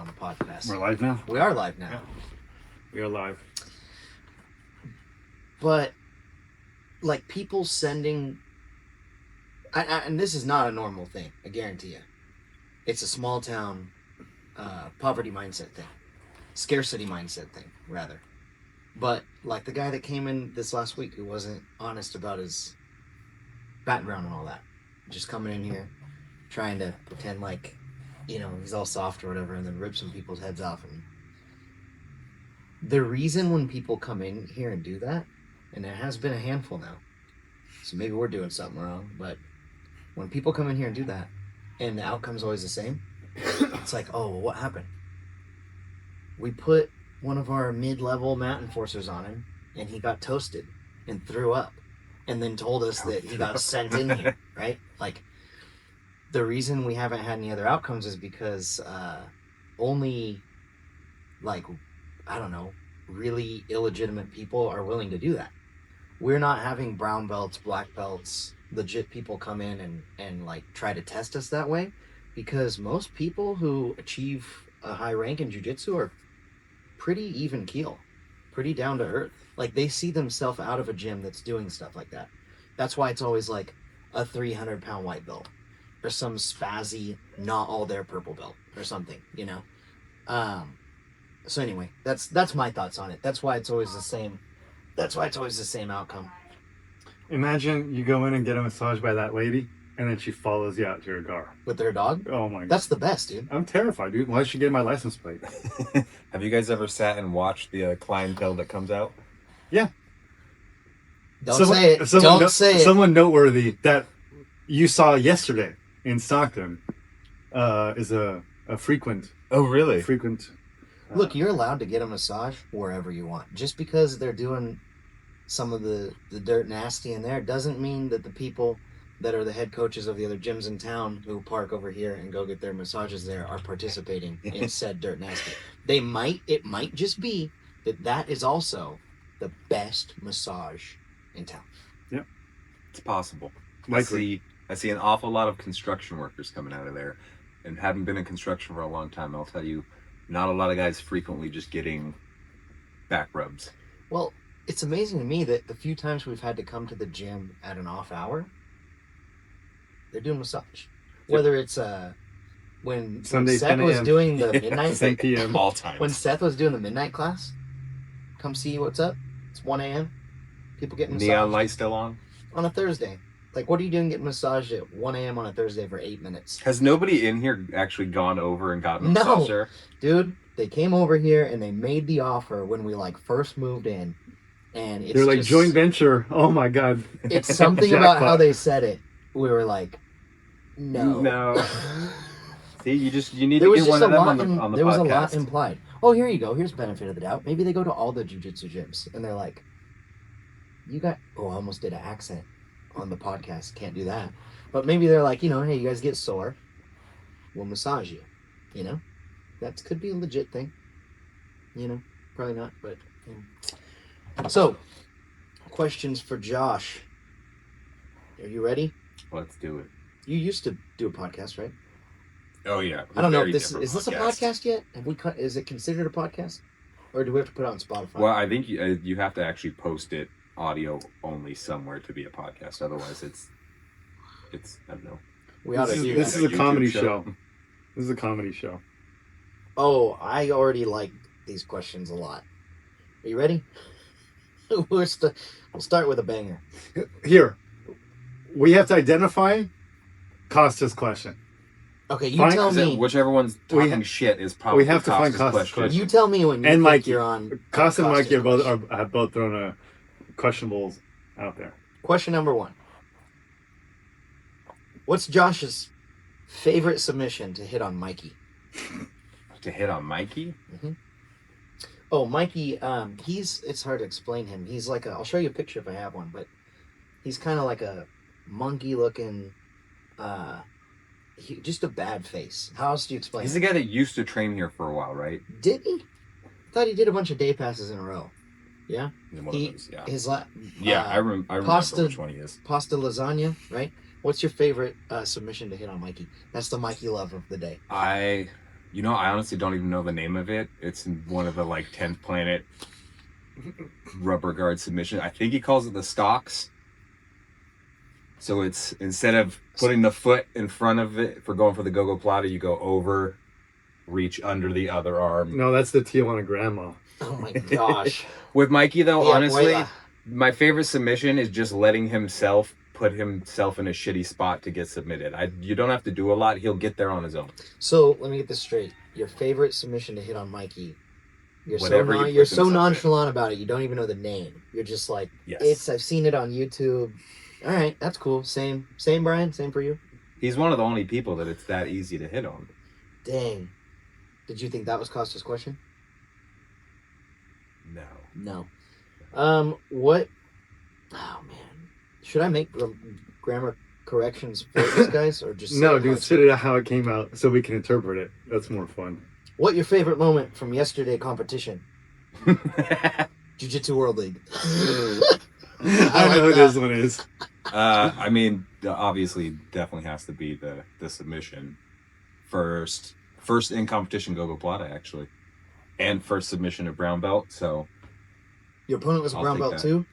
on the podcast. We're live now? We are live now. Yeah. We are live. But, like, people sending... and this is not a normal thing, I guarantee you. It's a small town poverty mindset thing. Scarcity mindset thing, rather. But, like, the guy that came in this last week who wasn't honest about his background and all that. Just coming in here, trying to pretend like, you know, he's all soft or whatever, and then rip some people's heads off. And the reason when people come in here and do that, and it has been a handful now, so maybe we're doing something wrong, but when people come in here and do that, and the outcome's always the same, it's like, oh, well, what happened? We put one of our mid-level mat enforcers on him, and he got toasted and threw up, and then told us that he got sent in here, right? Like, the reason we haven't had any other outcomes is because only, like, I don't know, really illegitimate people are willing to do that. We're not having brown belts, black belts, legit people come in and like try to test us that way, because most people who achieve a high rank in jiu-jitsu are pretty even keel, pretty down to earth. Like, they see themselves out of a gym that's doing stuff like that. That's why it's always like a 300-pound white belt or some spazzy, not all there purple belt or something, you know? So anyway, that's my thoughts on it. That's why it's always the same. That's why it's always the same outcome. Imagine you go in and get a massage by that lady, and then she follows you out to your car. With their dog? Oh my God. That's the best, dude. I'm terrified, dude. Why did she get my license plate? Have you guys ever sat and watched the clientele that comes out? Yeah. Don't say it. Don't say it. Someone noteworthy that you saw yesterday in Stockton is a frequent. Oh, really? Frequent. Look, you're allowed to get a massage wherever you want. Just because they're doing some of the dirt nasty in there doesn't mean that the people that are the head coaches of the other gyms in town who park over here and go get their massages there are participating in said dirt nasty. It might just be that is also the best massage in town. Yep. It's possible. Likely. I see an awful lot of construction workers coming out of there. And having been in construction for a long time, I'll tell you, not a lot of guys frequently just getting back rubs. Well, it's amazing to me that the few times we've had to come to the gym at an off hour, they're doing massage. Whether it's when Sunday, Seth 10 was a.m. doing the midnight 10 p.m. All times. when Seth was doing the midnight class, come see what's up. It's 1 a.m. People getting massaged Neon light still on? on a Thursday. Like, what are you doing getting massaged at 1 a.m. on a Thursday for 8 minutes? Has nobody in here actually gone over and gotten a No. massager? Dude, they came over here and they made the offer when we like first moved in, and it's They're like just, joint venture. Oh my God. It's something about how Jackpot. they said it. We were like, no. No. See, you need There to was get just one a of them lot. on the There was podcast. a lot implied. Oh, here you go. Here's benefit of the doubt. Maybe they go to all the jiu-jitsu gyms and they're like, you got. Oh, I almost did an accent on the podcast. Can't do that. But maybe they're like, you know, hey, you guys get sore, we'll massage you. You know, that could be a legit thing. You know, probably not, but. Yeah. So, questions for Josh. Are you ready? Let's do it. You used to do a podcast, right? Oh, yeah. I don't know Very if this different is this a podcast yet. Have we? Is it considered a podcast, or do we have to put it on Spotify? Well, I think you have to actually post it audio only somewhere to be a podcast. Otherwise, it's I don't know. we ought to do This that. is a YouTube comedy show. show. This is a comedy show. Oh, I already like these questions a lot. Are you ready? We'll start with a banger. Here, we have to identify Costa's question. Okay, you Fine, tell Is it- me. whichever one's We talking ha- shit is probably we have to find Costa's Costa's question. You tell me when you And think Mikey. you're on. Costa and Costa's Mikey question. have both thrown a questionables out there. Question number 1. What's Josh's favorite submission to hit on Mikey? To hit on Mikey? Oh, Mikey, it's hard to explain him. He's like I'll show you a picture if I have one, but he's kind of like a monkey looking, just a bad face. How else do you explain He's it? the guy that used to train here for a while, right? Did he? I thought he did a bunch of day passes in a row. Yeah? One of those, yeah. His I remember pasta- which one he is. pasta lasagna, right? What's your favorite submission to hit on Mikey? That's the Mikey love of the day. You know, I honestly don't even know the name of it. It's in one of the like 10th planet rubber guard submission. I think he calls it the stocks. So it's instead of putting the foot in front of it for going for the go-go plata, you go over, reach under the other arm. No, that's the Tijuana grandma. Oh my gosh. With Mikey though, Yeah, honestly, abuela. my favorite submission is just letting himself put himself in a shitty spot to get submitted. You don't have to do a lot. He'll get there on his own. So let me get this straight. Your favorite submission to hit on Mikey. You're Whatever so you you're put so himself in. nonchalant about it. You don't even know the name. You're just like, Yes. I've seen it on YouTube. All right, that's cool. Same, Brian. Same for you. He's one of the only people that it's that easy to hit on. Dang. Did you think that was Costa's question? No. No. What? Oh man. Should I make grammar corrections for these guys, or just No, say dude, how- spit it out how it came out so we can interpret it. That's more fun. What your favorite moment from yesterday competition? Jiu-Jitsu World League. I know who that. this one is. I mean, obviously, definitely has to be the submission. First in competition go-go plata, actually. And first submission at brown belt, so... Your opponent was a I'll brown take belt that. too?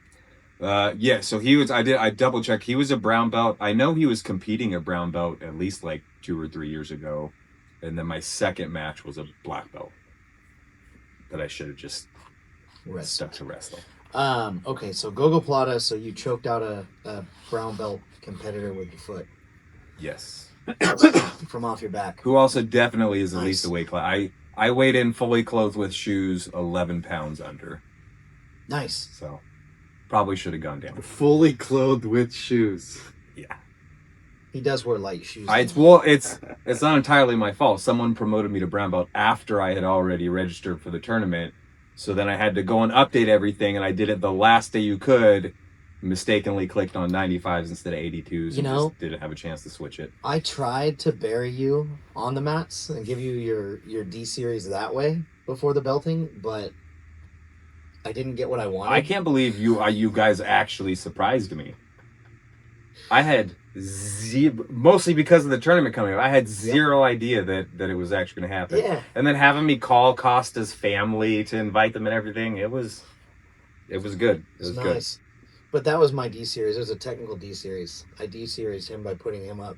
Yeah, so he was, I double checked, he was a brown belt. I know he was competing at brown belt at least like 2 or 3 years ago. And then my second match was a black belt. That I should have just Rest. stuck to wrestling. Okay, so Gogo Plata, so you choked out a brown belt competitor with your foot Yes. from off your back. Who also definitely is at Nice. least a weight class. I weighed in fully clothed with shoes 11 pounds under. Nice. So probably should have gone down. Fully clothed with shoes. Yeah. He does wear light shoes. It's not entirely my fault. Someone promoted me to brown belt after I had already registered for the tournament. So then I had to go and update everything, and I did it the last day you could. Mistakenly clicked on 95s instead of 82s. You know, just didn't have a chance to switch it. I tried to bury you on the mats and give you your D series that way before the belting, but I didn't get what I wanted. I can't believe you guys actually surprised me. I had mostly because of the tournament coming up. I had zero idea that it was actually going to happen. Yeah. And then having me call Costa's family to invite them and everything, it was good. It was good. Nice. But that was my D series. It was a technical D series. I D series him by putting him up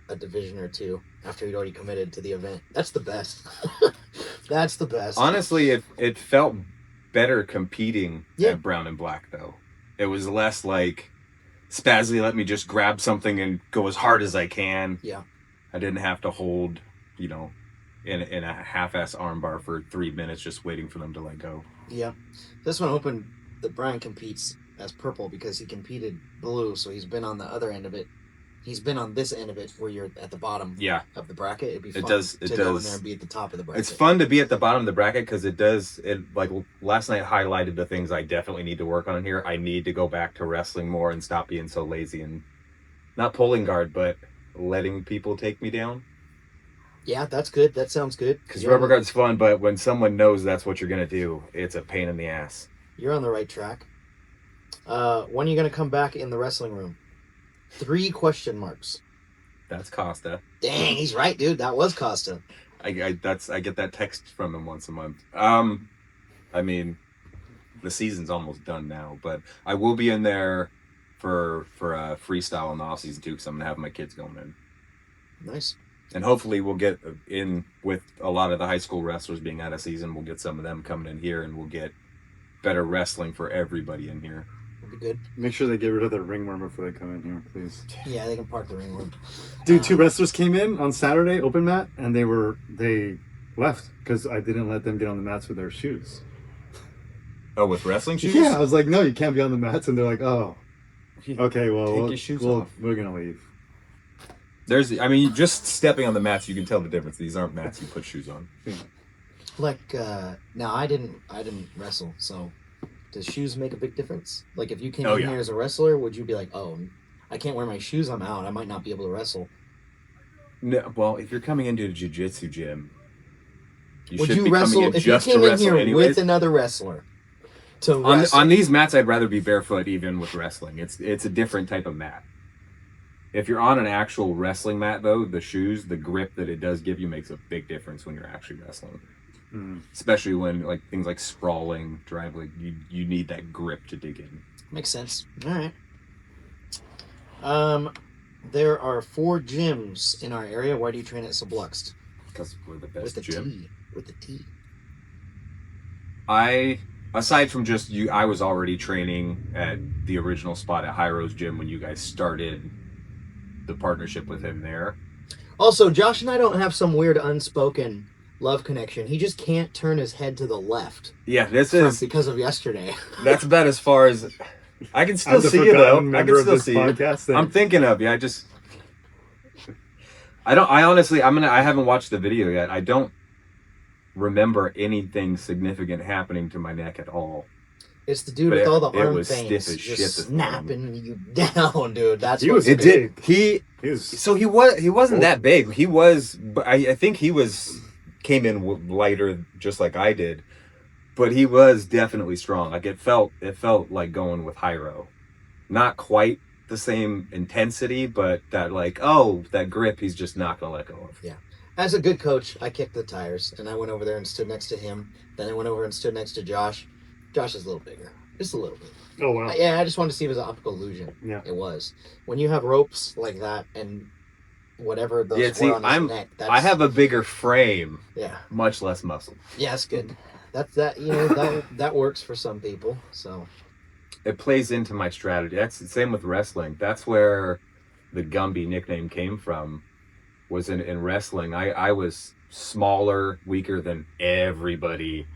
a division or two after he'd already committed to the event. That's the best. That's the best. Honestly, it felt better competing Yeah. at brown and black though. It was less like Spazzy let me just grab something and go as hard as I can. Yeah. I didn't have to hold, in a half-ass armbar for 3 minutes just waiting for them to let go. Yeah. This one opened that Brian competes as purple because he competed blue, so he's been on the other end of it. He's been on this end of it where you're at the bottom Yeah. of the bracket. It'd be fun It to go in does. there and be at the top of the bracket. It's fun to be at the bottom of the bracket because like last night highlighted the things I definitely need to work on here. I need to go back to wrestling more and stop being so lazy and not pulling guard, but letting people take me down. Yeah, that's good. That sounds good. Because You're rubber on the- guard's fun, but when someone knows that's what you're going to do, it's a pain in the ass. You're on the right track. When are you going to come back in the wrestling room? 3 question marks. That's Costa. Dang, he's right, dude. That was Costa. I get that text from him once a month. I mean, the season's almost done now, but I will be in there for a freestyle in the off season too, because I'm gonna have my kids going in, Nice. and hopefully we'll get in with a lot of the high school wrestlers being out of season. We'll get some of them coming in here, and we'll get better wrestling for everybody in here. That'd be good. Make sure they get rid of the ringworm before they come in here, please. Yeah, they can park the ring room. Dude, 2 wrestlers came in on Saturday, open mat, and they left because I didn't let them get on the mats with their shoes. Oh, with wrestling shoes? Yeah, I was like, no, you can't be on the mats, and they're like, oh, okay, well, Take your shoes off. we're gonna leave. Just stepping on the mats, you can tell the difference. These aren't mats you put shoes on. Like, now I didn't wrestle, so does shoes make a big difference? Like, if you came Oh, in yeah. here as a wrestler, would you be like, oh, I can't wear my shoes, I'm out, I might not be able to wrestle? No, well, if you're coming into a jiu-jitsu gym, Would should you be coming wrestle in if you just to came in wrestle here anyways. with another wrestler to wrestle? On these mats, I'd rather be barefoot even with wrestling. It's a different type of mat. If you're on an actual wrestling mat, though, the shoes, the grip that it does give you makes a big difference when you're actually wrestling. Especially when like things like sprawling, drive, like you need that grip to dig in. Makes sense. All right. There are 4 gyms in our area. Why do you train at Subluxt? Because we're the best With the gym. T. With the T. Aside from just you, I was already training at the original spot at Hyro's gym when you guys started the partnership with him there. Also, Josh and I don't have some weird unspoken love connection. He just can't turn his head to the left. Yeah, this is because of yesterday. That's about as far as I can still As a see you though. forgotten I member can of still this see you. podcast, I'm thinking of you. I honestly, I haven't watched the video yet. I don't remember anything significant happening to my neck at all. It's the dude with all the it arm was veins stiff as just shit this snapping you down, dude. That's He what was It big. did. He wasn't that big. He was, but I think he came in lighter, just like I did. But he was definitely strong. Like it felt like going with Hyro. Not quite the same intensity, but that that grip he's just not gonna let go of. Yeah. As a good coach, I kicked the tires and I went over there and stood next to him. Then I went over and stood next to Josh. Josh is a little bigger. Just a little bit. Oh wow. Yeah, I just wanted to see if it was an optical illusion. Yeah. It was. When you have ropes like that and whatever those were on his neck, I have a bigger frame. Yeah. Much less muscle. Yeah, that's good. That works for some people. So it plays into my strategy. That's the same with wrestling. That's where the Gumby nickname came from. Was in wrestling. I was smaller, weaker than everybody.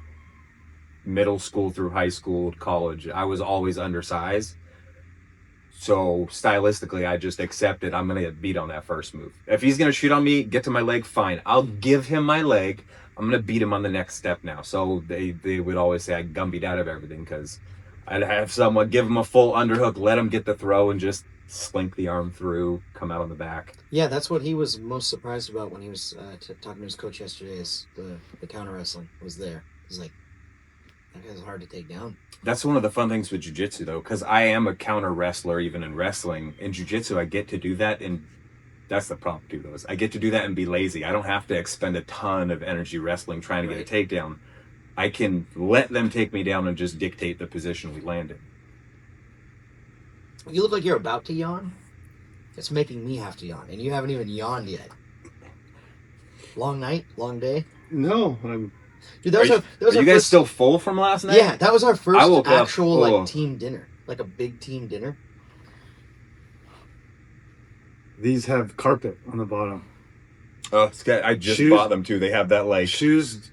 Middle school through high school, college. I was always undersized. So stylistically, I just accepted I'm going to get beat on that first move. If he's going to shoot on me, get to my leg, fine. I'll give him my leg. I'm going to beat him on the next step now. So they would always say I gumbied out of everything because I'd have someone give him a full underhook, let him get the throw, and just slink the arm through, come out on the back. yeah, that's what he was most surprised about when he was talking to his coach yesterday. Is the counter wrestling was there. He's like, that guy's hard to take down. That's one of the fun things with jiu-jitsu, though, because I am a counter wrestler even in wrestling. In jiu-jitsu, I get to do that, and that's the problem, too, though, is I get to do that and be lazy. I don't have to expend a ton of energy wrestling trying to get a takedown. I can let them take me down and just dictate the position we land in. You look like you're about to yawn. It's making me have to yawn, and you haven't even yawned yet. Long night, long day. No, I'm. Dude, Are you guys still full from last night? Yeah, that was our first actual up, team dinner, like a big team dinner. These have carpet on the bottom. Oh, it's got, I just bought them too. They have that like shoes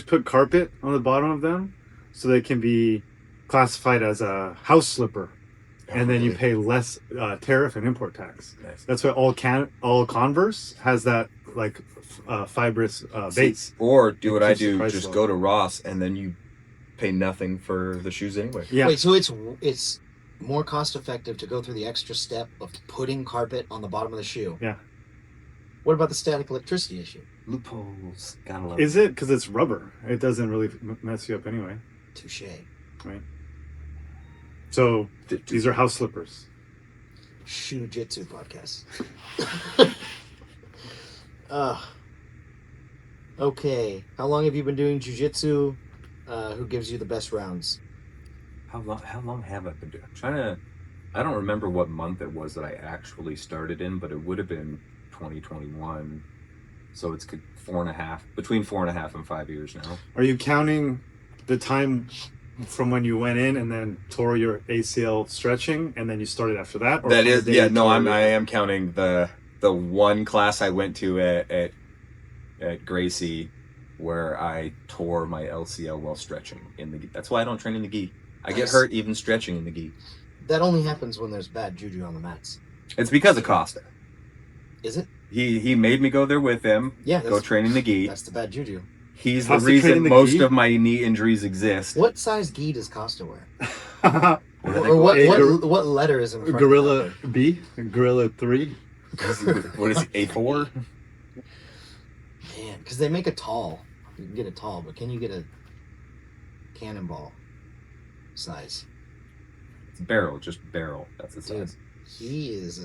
put carpet on the bottom of them, so they can be classified as a house slipper, and then you pay less tariff and import tax. Nice. That's why all Converse has that like fibrous base. Or do what I keeps the do, price just low. go to Ross and then you pay nothing for the shoes anyway. Yeah. Wait, so it's more cost effective to go through the extra step of putting carpet on the bottom of the shoe. Yeah. What about the static electricity issue? Loopholes. Gotta love Is it because it's rubber? It doesn't really mess you up anyway, Touche. right? So these are house slippers. Jiu-Jitsu podcast. Okay. How long have you been doing jiu-jitsu? Who gives you the best rounds? How long have I been doing? I don't remember what month it was that I actually started in, but it would have been 2021. So it's between 4.5 and 5 years now. Are you counting the time from when you went in and then tore your ACL stretching and then you started after that? Or That from the is, day yeah, you no, tore I am counting the one class I went to at Gracie where I tore my LCL while stretching in the gi. That's why I don't train in the gi. I get hurt even stretching in the gi. That only happens when there's bad juju on the mats. It's because of Costa. Is it? He made me go there with him. Yeah. Go train in the gi. That's the bad juju. He's the Costa trained in reason the most gi? of my knee injuries exist. What size gi does Costa wear? Gorilla Or what letter is in front of that? B? Gorilla 3? What is it, A4? Man, because they make a tall. You can get a tall, but can you get a cannonball size? It's barrel, just barrel. That's the Dude. size. He is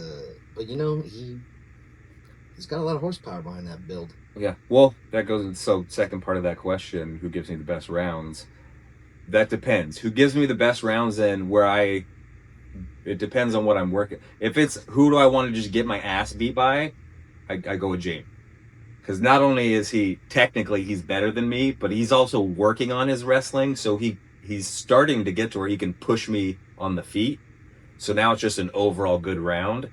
but he's got a lot of horsepower behind that build. Yeah. Well, that goes. So, second part of that question: who gives me the best rounds? That depends. Who gives me the best rounds and where I. It depends on what I'm working. If it's who do I want to just get my ass beat by, I go with James. Because not only is he technically he's better than me, but he's also working on his wrestling. So he's starting to get to where he can push me on the feet. So now it's just an overall good round.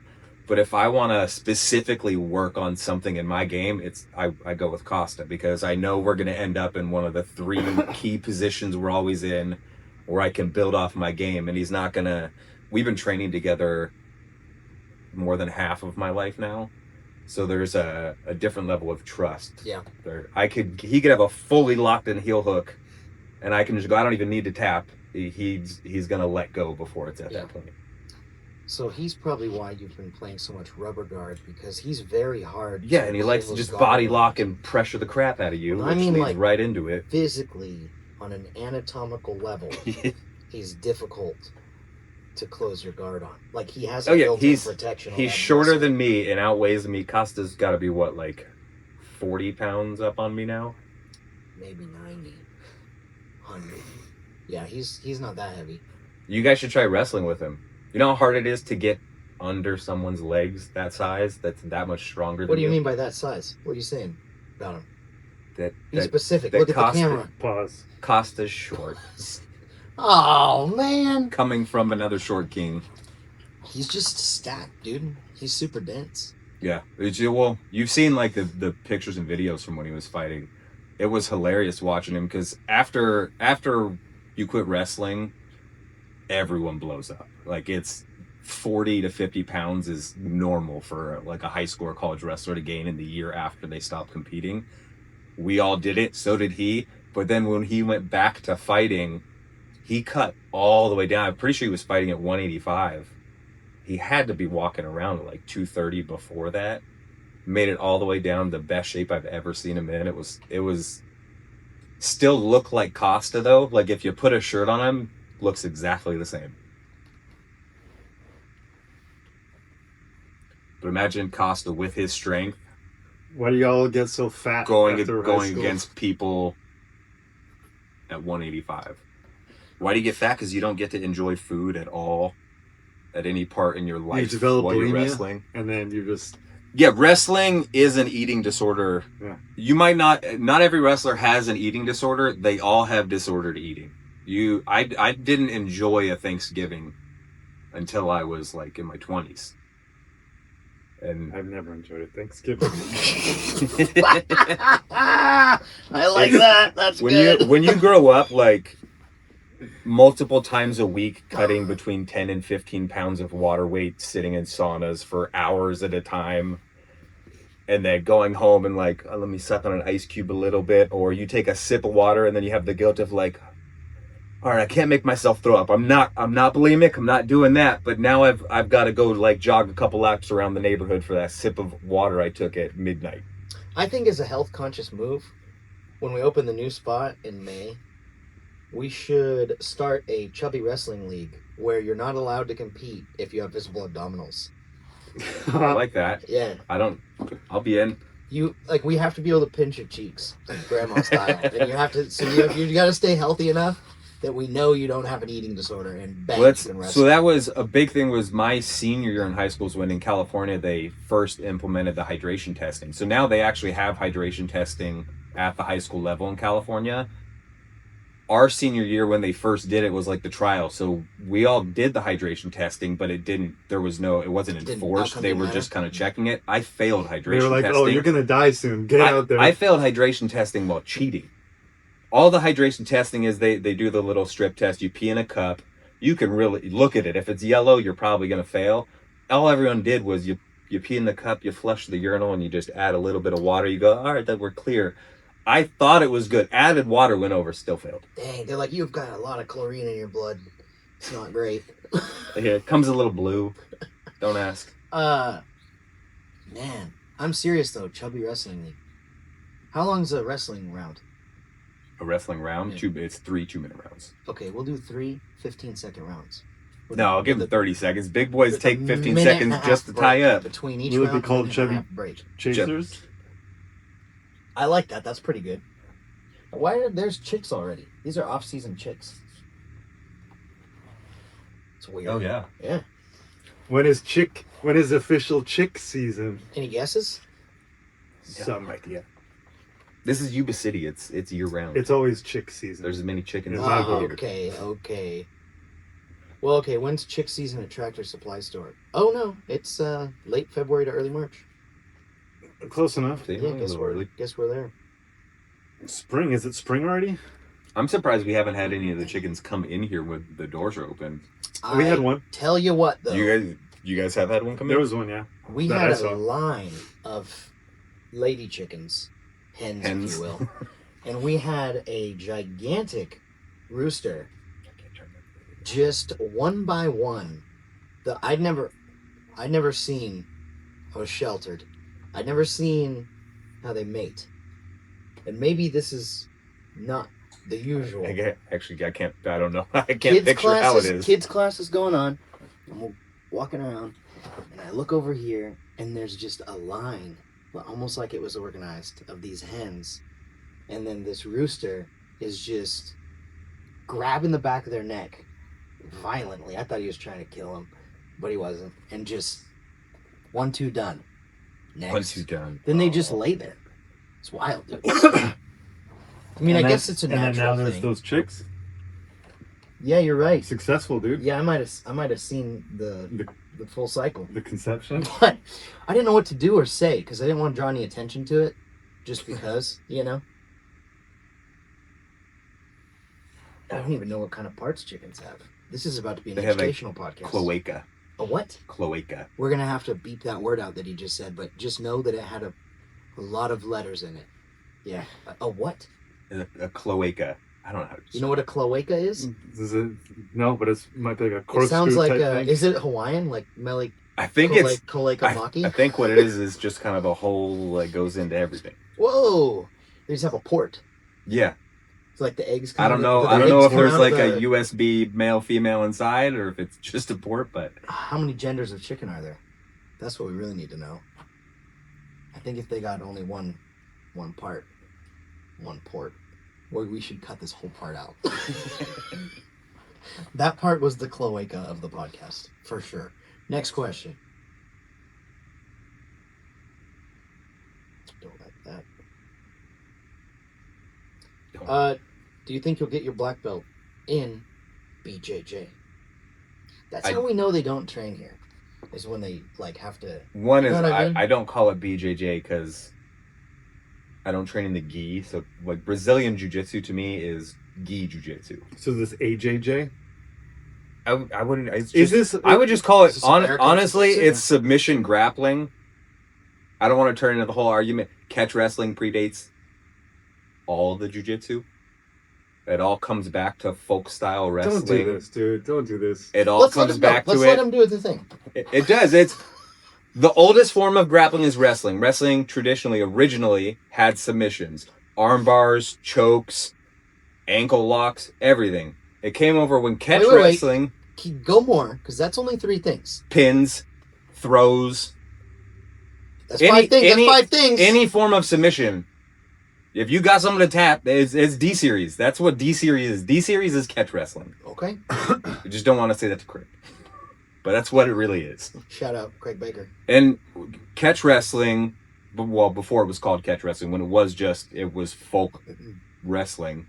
But if I want to specifically work on something in my game, I go with Costa because I know we're going to end up in one of the 3 key positions we're always in where I can build off my game. And he's not going to... We've been training together more than half of my life now. So there's a different level of trust. Yeah. He could have a fully locked in heel hook and I can just go, I don't even need to tap. He's going to let go before it's at that point. So he's probably why you've been playing so much rubber guard because he's very hard. Yeah, and he likes to just body lock and pressure the crap out of you. I mean, like right into it. Physically, on an anatomical level, he's difficult to close your guard on. Like he has a built-in protection. He's shorter than me and outweighs me. Costa's got to be what, like 40 pounds up on me now? Maybe 90, 100. Yeah, he's not that heavy. You guys should try wrestling with him. You know how hard it is to get under someone's legs that size? That's that much stronger. What do you mean by that size? What are you saying about him? Be specific. That Look at the camera. Pause. Costa's short. Oh man! Coming from another short king. He's just stacked, dude. He's super dense. Yeah. Well, you've seen like the pictures and videos from when he was fighting. It was hilarious watching him because after you quit wrestling, everyone blows up. Like it's 40 to 50 pounds is normal for like a high school or college wrestler to gain in the year after they stopped competing. We all did it. So did he. But then when he went back to fighting, he cut all the way down. I'm pretty sure he was fighting at 185. He had to be walking around at like 230 before that. Made it all the way down. The best shape I've ever seen him in. It was still look like Costa though. Like if you put a shirt on him, looks exactly the same. But imagine Costa with his strength. Why do y'all get so fat? Going against people at 185. Why do you get fat? Because you don't get to enjoy food at all, at any part in your life. You develop while bulimia, you're wrestling, and then you just wrestling is an eating disorder. Yeah. You might not every wrestler has an eating disorder. They all have disordered eating. I didn't enjoy a Thanksgiving until I was like in my 20s. And I've never enjoyed a Thanksgiving. I like that. That's good. When you grow up like multiple times a week, cutting between 10 and 15 pounds of water weight, sitting in saunas for hours at a time, and then going home and like, let me suck on an ice cube a little bit, or you take a sip of water and then you have the guilt of like, all right, I can't make myself throw up. I'm not bulimic. I'm not doing that. But now I've got to go like jog a couple laps around the neighborhood for that sip of water I took at midnight. I think as a health conscious move, when we open the new spot in May, we should start a chubby wrestling league where you're not allowed to compete if you have visible abdominals. I like that. Yeah. I'll be in. We have to be able to pinch your cheeks, grandma style. And you have to, you got to stay healthy enough that we know you don't have an eating disorder and bang, you can wrestle. So that was a big thing was my senior year in high school is when in California they first implemented the hydration testing. So now they actually have hydration testing at the high school level in California. Our senior year when they first did it was like the trial. So we all did the hydration testing, but it wasn't enforced. They were just kind of checking it. I failed hydration testing. They were like, oh, you're going to die soon. Get out there. I failed hydration testing while cheating. All the hydration testing is they do the little strip test. You pee in a cup. You can really look at it. If it's yellow, you're probably going to fail. All everyone did was you pee in the cup, you flush the urinal, and you just add a little bit of water. You go, all right, then we're clear. I thought it was good. Added water, went over, still failed. Dang, they're like, you've got a lot of chlorine in your blood. It's not great. Yeah, it comes a little blue. Don't ask. Man, I'm serious though. Chubby wrestling league. How long's a wrestling round? A wrestling round? Yeah. It's 3 2-minute rounds. Okay, we'll do 3 15-second rounds. No, I'll give him 30 seconds. Big boys with take a 15 minute and seconds a half just to tie break up. between each Will it be round. called minute and a Chevy half break. Chasers? I like that. That's pretty good. Why are there's chicks already? These are off-season chicks. It's weird. Oh, yeah. Yeah. When is official chick season? Any guesses? Some idea. This is Yuba City. It's year round. It's always chick season. There's as many chickens Yeah. as my people vote. here. Okay. Well, okay. When's chick season at Tractor Supply Store? Oh no, it's late February to early March. Close enough. See, Yeah, a little early. guess we're there. Spring. Is it spring already? I'm surprised we haven't had any of the chickens come in here when the doors are open. We had one. Tell you what, though, You guys have had one come in? There was one, yeah. we that had I a saw. line of lady chickens, hens, if Hens. you will, and we had a gigantic rooster. Just one by one, I'd never seen. I was sheltered. I'd never seen how they mate, and maybe this is not the usual. I don't know. I can't picture how it is. Kids class is going on. I'm walking around, and I look over here, and there's just a line, almost like it was organized, of these hens, and then this rooster is just grabbing the back of their neck violently. I thought he was trying to kill him, but he wasn't. And just 1, 2, done. Next. 1, 2, done. Then they just lay there. It's wild, dude. I mean, I guess it's a natural And then now there's thing. those chicks. Yeah, you're right. Successful, dude. Yeah, I might have seen the full cycle, The conception. but I didn't know what to do or say because I didn't want to draw any attention to it, just because, you know. I don't even know what kind of parts chickens have. This is about to be an They have a educational podcast. Cloaca. A what? Cloaca. We're gonna have to beep that word out that he just said, but just know that it had a lot of letters in it. Yeah. A what? A cloaca. I don't know how to You know what a cloaca is? Is it? No, but it might be like a It corkscrew sounds like type thing. is it Hawaiian? Like Mele I think it's Koleka I Maki? think what it is just kind of a hole that goes into everything. Whoa! They just have a port. Yeah. It's like the eggs. I don't know. the I don't know eggs if there's come out like of a USB male female inside or if it's just a port, but How many genders of chicken are there? That's what we really need to know. I think if they got only one part, one port, well, we should cut this whole part out. That part was the cloaca of the podcast, for sure. Next question. Don't like that. Do you think you'll get your black belt in BJJ? That's how we know they don't train here. Is when they like have to. one is You know what I mean? I don't call it BJJ because I don't train in the gi. So like Brazilian Jiu-Jitsu to me is gi Jiu-Jitsu. So this AJJ. I wouldn't. It's Is just, this? I would just call it Is this American honestly. Jiu-Jitsu? It's submission grappling. I don't want to turn into the whole argument. Catch wrestling predates all the jiu-jitsu. It all comes back to folk style wrestling. Don't do this, dude. Don't do this. It all Let's let comes him back go. to Let's let it. him do the thing. It does. It's the oldest form of grappling is wrestling. Wrestling traditionally, originally had submissions, arm bars, chokes, ankle locks, everything. It came over when catch Wait. wrestling, Go more, because that's only 3 things. pins, throws, That's 5 things. That's 5 things. any form of submission. If you got something to tap, it's D series. That's what D series is. D series is catch wrestling. Okay. I just don't want to say that to Craig, but that's what it really is. Shout out Craig Baker. And catch wrestling, well, before it was called catch wrestling, when it was folk wrestling.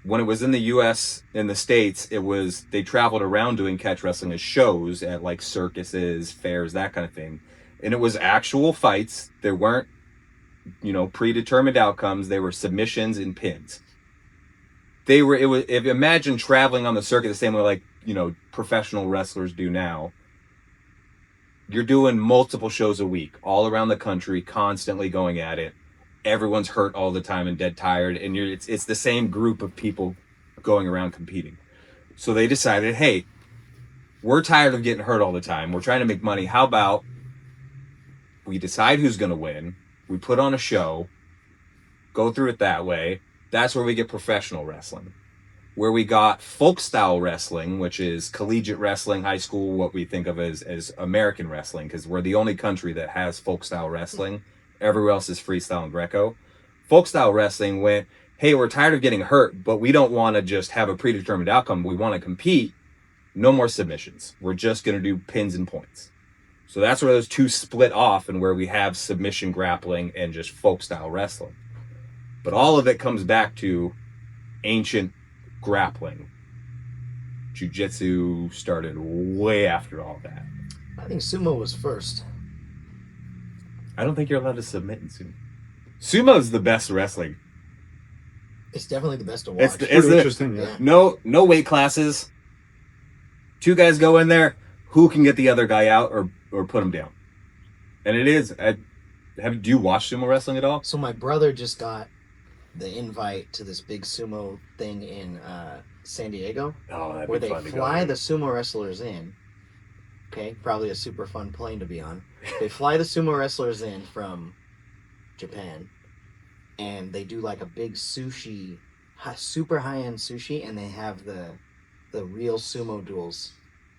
When it was in the U.S., in the States, they traveled around doing catch wrestling as shows at like circuses, fairs, that kind of thing. And it was actual fights. There weren't, predetermined outcomes. They were submissions and pins. Imagine traveling on the circuit the same way like, professional wrestlers do now. You're doing multiple shows a week, all around the country, constantly going at it. Everyone's hurt all the time and dead tired, and it's the same group of people going around competing. So they decided, hey, we're tired of getting hurt all the time. We're trying to make money. How about we decide who's going to win? We put on a show, go through it that way. That's where we get professional wrestling. where we got folk style wrestling, which is collegiate wrestling, high school, what we think of as American wrestling, because we're the only country that has folk style wrestling. Everywhere else is freestyle and Greco. Folk style wrestling went, hey, we're tired of getting hurt, but we don't want to just have a predetermined outcome. We want to compete. No more submissions. We're just going to do pins and points. So that's where those two split off and where we have submission grappling and just folk style wrestling. But all of it comes back to ancient grappling. Jiu-jitsu started way after all that. I think sumo was first. I don't think you're allowed to submit in sumo. Sumo is the best wrestling. It's definitely the best to watch. It's Pretty interesting, yeah. No weight classes. Two guys go in there. Who can get the other guy out or put him down? And it is. Do you watch sumo wrestling at all? So my brother just got the invite to this big sumo thing in San Diego, Oh, that'd where be they fun to go. fly the sumo wrestlers in. Okay, probably a super fun plane to be on. They fly the sumo wrestlers in from Japan, and they do like a big sushi, super high-end sushi, and they have the real sumo duels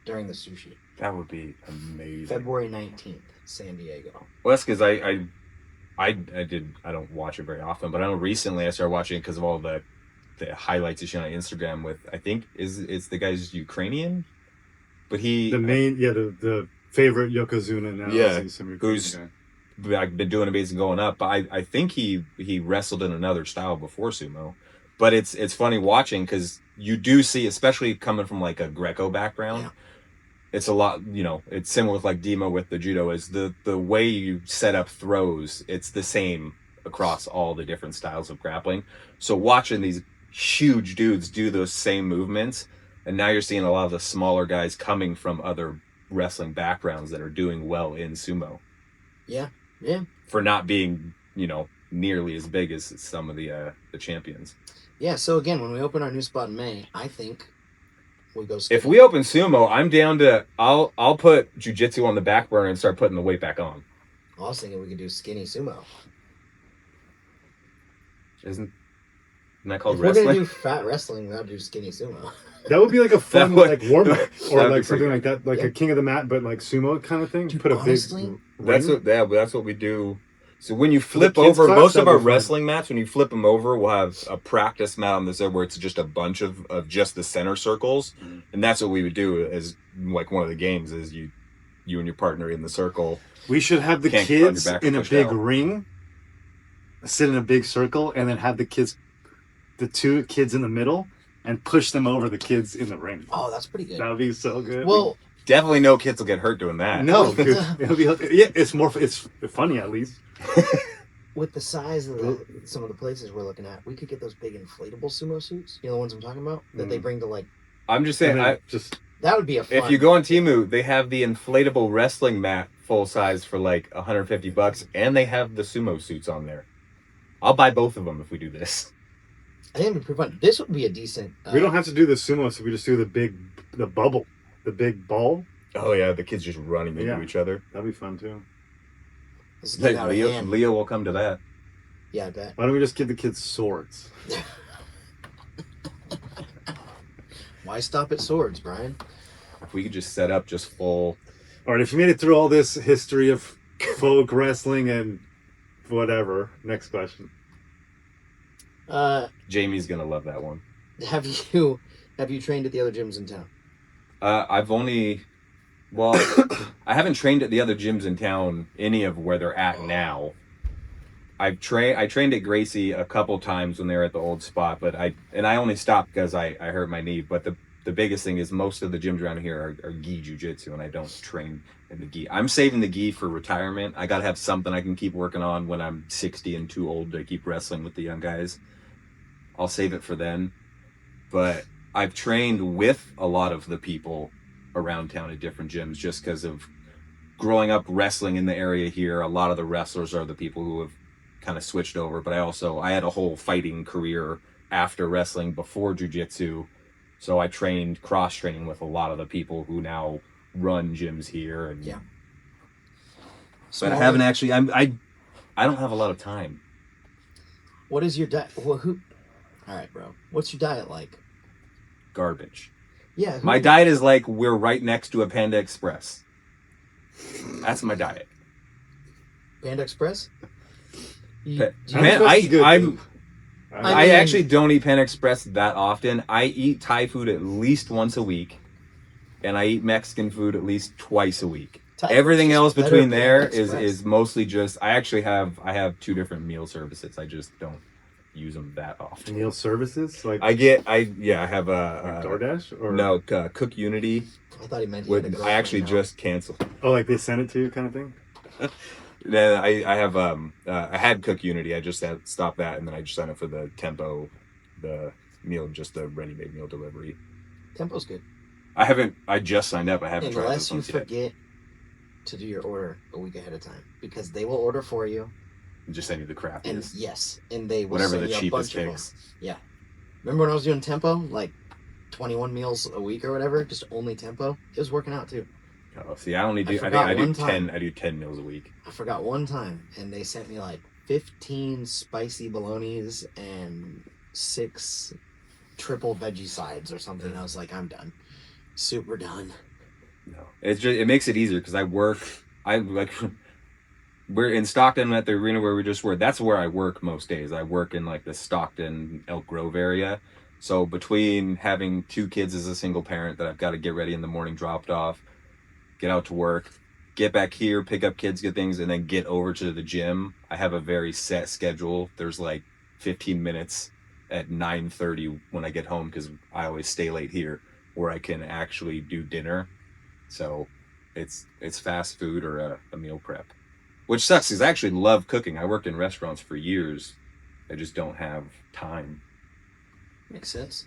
during the sushi. That would be amazing. February 19th, San Diego. Well, that's because I don't watch it very often, but I know recently I started watching it because of all the highlights you see on Instagram with, I think it's the guy's Ukrainian, but he the favorite Yokozuna now. Yeah, is some who's- guy. I've been doing amazing going up, but I think he wrestled in another style before sumo. But it's funny watching because you do see, especially coming from like a Greco background, Yeah. it's a lot, it's similar with like Demo with the judo is the way you set up throws, it's the same across all the different styles of grappling. So watching these huge dudes do those same movements, and now you're seeing a lot of the smaller guys coming from other wrestling backgrounds that are doing well in sumo. Yeah. For not being, nearly as big as some of the champions. Yeah, so again, when we open our new spot in May, I think we go If we open sumo, I'm down to I'll put jiu-jitsu on the back burner and start putting the weight back on. I was thinking we could do skinny sumo. Isn't that called If we're wrestling? gonna do fat wrestling, we'll do skinny sumo. That would be like a fun That would- warm up or that'd be like pretty something like that, like Yeah. a king of the mat, but like sumo kind of thing. Dude, Put a honestly, big. That's ring. that's what we do. So when you the flip kids' over, class, most of that'd our be fun. wrestling mats, when you flip them over, we'll have a practice mat on the side where it's just a bunch of just the center circles, and that's what we would do as like one of the games is you and your partner in the circle. We should have the Can't get on your kids back in a pushed big out. ring, sit in a big circle, and then have the two kids in the middle, and push them over the kids in the ring. Oh, that's pretty good. That would be so good. Well, Definitely no kids will get hurt doing that. no, dude, it'll be it's funny at least. with the size of some of the places we're looking at, we could get those big inflatable sumo suits. You know the ones I'm talking about that they bring to like. I'm just saying, And then just That would be a fun. if you go on Temu, they have the inflatable wrestling mat full size for like $150, and they have the sumo suits on there. I'll buy both of them if we do this. I think it'd be pretty fun. This would be a decent. we don't have to do the sumo, so we just do the bubble, the big ball. Oh yeah, the kids just running into Yeah. each other. That'd be fun too. This is getting Like out of hand. Leo will come to that. Yeah, I bet. Why don't we just give the kids swords? Why stop at swords, Brian? If we could just set up just full. All right, if you made it through all this history of folk wrestling and whatever, next question. Jamie's gonna love that one. Have you trained at the other gyms in town? I've only, well, I haven't trained at the other gyms in town, any of where they're at now. I trained at Gracie a couple times when they were at the old spot, but I only stopped because I hurt my knee. But the biggest thing is most of the gyms around here are gi jiu-jitsu, and I don't train in the gi. I'm saving the gi for retirement. I gotta have something I can keep working on when I'm 60 and too old to keep wrestling with the young guys. I'll save it for then. But I've trained with a lot of the people around town at different gyms just because of growing up wrestling in the area here. A lot of the wrestlers are the people who have kind of switched over, but I had a whole fighting career after wrestling before jiu-jitsu, so I trained cross-training with a lot of the people who now run gyms here. And Yeah. but I haven't actually. I don't have a lot of time. What is your diet? Well, all right, bro. What's your diet like? garbage. Yeah. My diet is like we're right next to a Panda Express. That's my diet. Panda Express? Man, Express is good, I'm too. I actually don't eat Panda Express that often. I eat Thai food at least once a week, and I eat Mexican food at least twice a week. Thai Everything food's else just between better there Panda is Express. mostly just. I have 2 different meal services. I just don't use them that often. Meal services like I have a DoorDash or no Cook Unity. I thought he meant he had a I girlfriend actually now. just canceled. oh, like they send it to you kind of thing. Then I have I had Cook Unity. I just had stopped that, and then I just signed up for the Tempo, the meal, just the ready-made meal delivery. Tempo's good. I just signed up. I haven't tried Unless those you ones yet. forget to do your order a week ahead of time, because they will order for you. And just send you the crappiest. And yes, and they will Whatever send the you a cheapest bunch of picks. them. Yeah. Remember when I was doing Tempo, like 21 meals a week or whatever, just only Tempo? It was working out too. Oh, see, I only do. I forgot do one 10. time. I do 10 meals a week. I forgot one time, and they sent me like 15 spicy bolognas and 6 triple veggie sides or something. I was like, I'm done. Super done. No, it makes it easier because we're in Stockton at the arena where we just were. That's where I work most days. I work in like the Stockton Elk Grove area. So between having 2 kids as a single parent that I've got to get ready in the morning, dropped off, get out to work, get back here, pick up kids, get things, and then get over to the gym. I have a very set schedule. There's like 15 minutes at 9:30 when I get home because I always stay late here, where I can actually do dinner. So it's fast food or a meal prep, which sucks because I actually love cooking. I worked in restaurants for years. I just don't have time. Makes sense.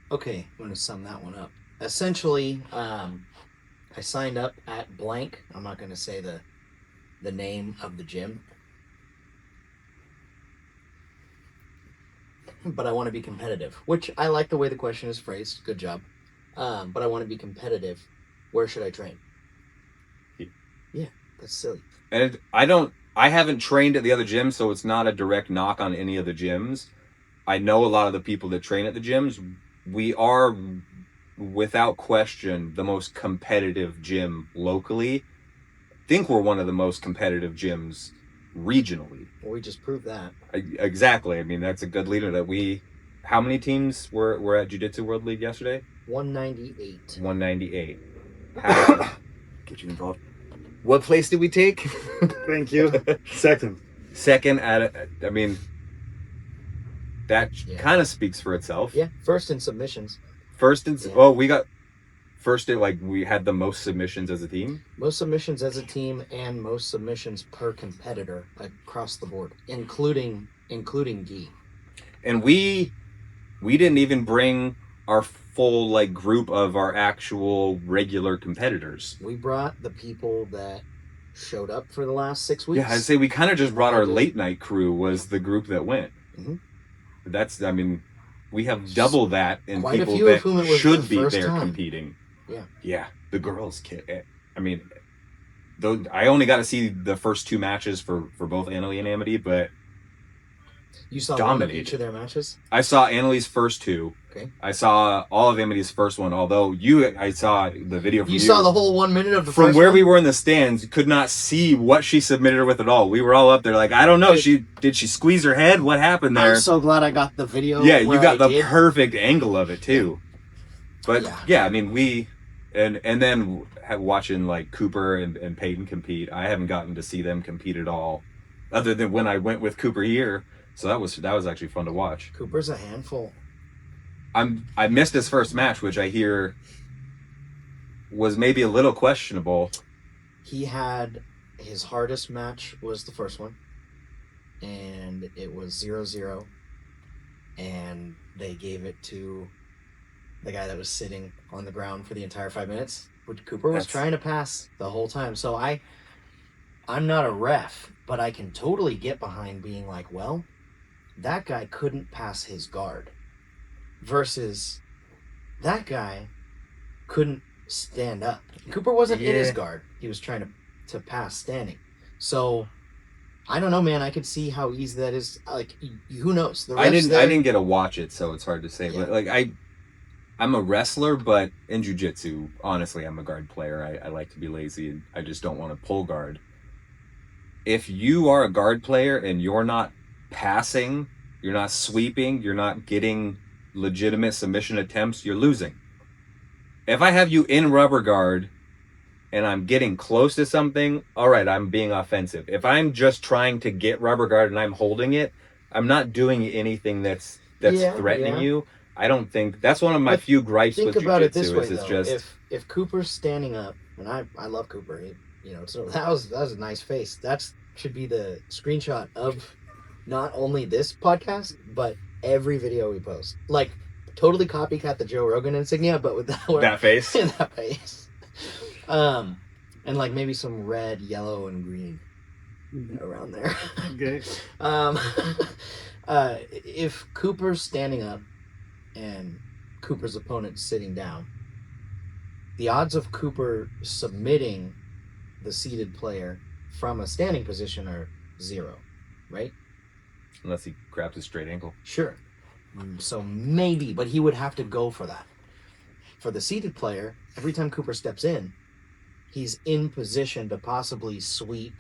Okay, I'm going to sum that one up. Essentially, I signed up at blank. I'm not going to say the name of the gym. But I want to be competitive, which I like the way the question is phrased. Good job. But I want to be competitive. Where should I train? Yeah, that's silly. And I haven't trained at the other gyms, so it's not a direct knock on any of the gyms. I know a lot of the people that train at the gyms. We are, without question, the most competitive gym locally. I think we're one of the most competitive gyms regionally. Well, we just proved that. Exactly. I mean, that's a good leader that we... How many teams were at Jiu-Jitsu World League yesterday? 198. 198. Get you involved. What place did we take? Thank you. Second. Second I mean, that kind of speaks for itself. Yeah, first in submissions. We got first in, like, we had the most submissions as a team. Most submissions as a team and most submissions per competitor across the board, including gi. And we didn't even bring our full like group of our actual regular competitors. We brought the people that showed up for the last 6 weeks. Yeah, I'd say we kind of just brought our late night crew was the group that went. Mm-hmm. I mean, we have double that in quite people a few that of whom it was should be first there time. competing. Yeah. Yeah, the girls kid. I mean, though I only got to see the first 2 matches for both Annalie and Amity, but you saw dominated. one of each of their matches? I saw Annalie's first 2. Okay. I saw all of Amity's first one, although I saw the video from you. You saw the whole 1 minute of the From first where one? we were in the stands, could not see what she submitted her with at all. We were all up there like, I don't know. Did she squeeze her head? What happened there? I'm so glad I got the video. Yeah, you got the did. perfect angle of it too. But yeah, I mean, and then watching like Cooper and Peyton compete, I haven't gotten to see them compete at all, other than when I went with Cooper here. So that was actually fun to watch. Cooper's a handful. I missed his first match, which I hear was maybe a little questionable. He had his hardest match was the first one, and it was 0-0, and they gave it to the guy that was sitting on the ground for the entire 5 minutes, which Cooper was trying to pass the whole time. So I'm not a ref, but I can totally get behind being like, well, that guy couldn't pass his guard versus that guy couldn't stand up. Cooper wasn't in his guard. He was trying to pass standing. So I don't know, man. I could see how easy that is. Like, who knows? The I refs didn't there- I didn't get to watch it, so it's hard to say. Yeah. But like I'm a wrestler, but in jiu-jitsu, honestly, I'm a guard player. I like to be lazy, and I just don't want to pull guard. If you are a guard player and you're not passing, you're not sweeping, you're not getting legitimate submission attempts, you're losing. If I have you in rubber guard and I'm getting close to something, all right, I'm being offensive. If I'm just trying to get rubber guard and I'm holding it, I'm not doing anything that's threatening you. I don't think that's one of my few gripes Think with about it this jiu-jitsu way, is it's though. just If Cooper's standing up, and I love Cooper, so that was a nice face. That should be the screenshot of not only this podcast but every video we post. Like, totally copycat the Joe Rogan insignia, but with that face. that face. And like maybe some red, yellow, and green around there. Okay. If Cooper's standing up and Cooper's opponent sitting down, the odds of Cooper submitting the seated player from a standing position are 0, right? Unless he grabs a straight ankle. Sure. So maybe, but he would have to go for that. For the seated player, every time Cooper steps in, he's in position to possibly sweep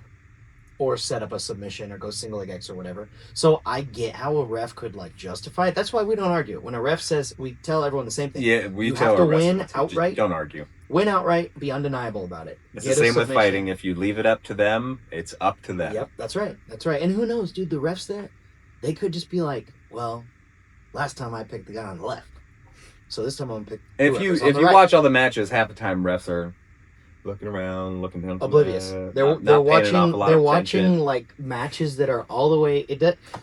or set up a submission or go single leg X or whatever. So I get how a ref could like justify it. That's why we don't argue. When a ref says, we tell everyone the same thing. Yeah, we You tell have to our win wrestlers, outright. don't argue. Win outright, be undeniable about it. It's Get the a same with submission. fighting. If you leave it up to them, it's up to them. Yep, that's right. That's right. And who knows, dude, the refs there, they could just be like, well, last time I picked the guy on the left. So this time I'm gonna pick If you right. watch all the matches, half the time refs are looking around, looking down, oblivious. They're watching like matches that are all the way.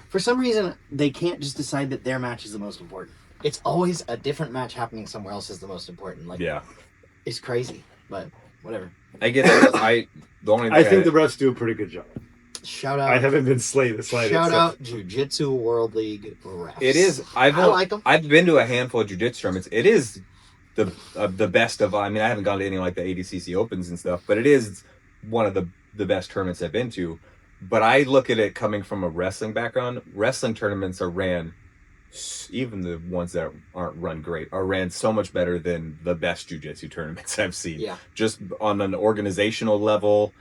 For some reason they can't just decide that their match is the most important. It's always a different match happening somewhere else is the most important. Like, yeah, it's crazy, but whatever. I get it. I think the refs do a pretty good job. Shout out! I haven't been slighted. Shout out Jiu-Jitsu World League refs. It is. I like them. I've been to a handful of jiu-jitsu tournaments. It is the best of. I mean, I haven't gone to any like the ADCC Opens and stuff, but it is one of the best tournaments I've been to. But I look at it coming from a wrestling background. Wrestling tournaments are ran, even the ones that aren't run great, are ran so much better than the best jiu-jitsu tournaments I've seen. Yeah. Just on an organizational level,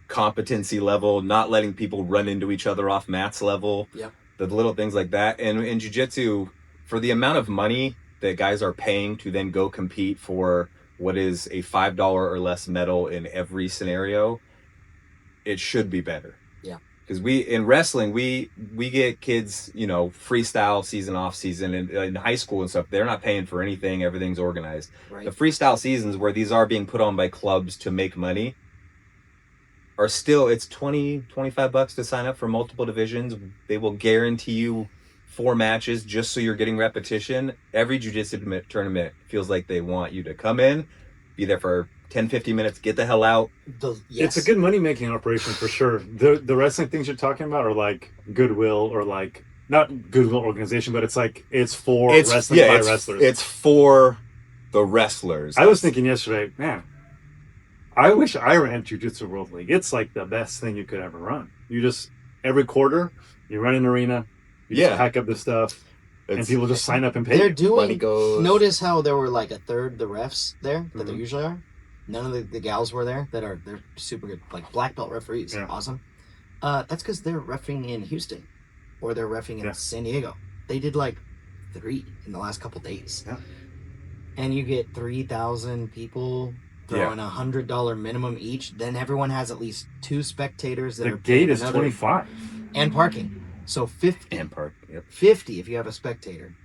competency level, not letting people run into each other off mats level. Yeah. The little things like that. And in jiu-jitsu, for the amount of money that guys are paying to then go compete for what is a $5 or less medal in every scenario, it should be better. Yeah. Because in wrestling, we get kids, freestyle season, off season, and in high school and stuff, they're not paying for anything. Everything's organized. Right. The freestyle seasons where these are being put on by clubs to make money are still, it's $20-$25 to sign up for multiple divisions. They will guarantee you 4 matches just so you're getting repetition. Every jiu-jitsu tournament feels like they want you to come in, be there for 10-15 minutes, get the hell out. It's a good money-making operation for sure. The wrestling things you're talking about are like Goodwill, or like, not Goodwill organization, but it's for wrestling by wrestlers. It's for the wrestlers. I was thinking yesterday, man, I wish I ran Jiu-Jitsu World League. It's like the best thing you could ever run. You just, every quarter, you run an arena, you just hack up the stuff, and people just sign up and pay. They're doing, money goes. Notice how there were like a third the refs there that there usually are. None of the gals were there they're super good, like black belt referees. Yeah. Awesome. That's because they're reffing in Houston or they're reffing in San Diego. They did like 3 in the last couple days. Yeah. And you get 3,000 people throwing $100 minimum each. Then everyone has at least 2 spectators that the gate is 25 and parking. So 50 and park. Yep. 50 if you have a spectator.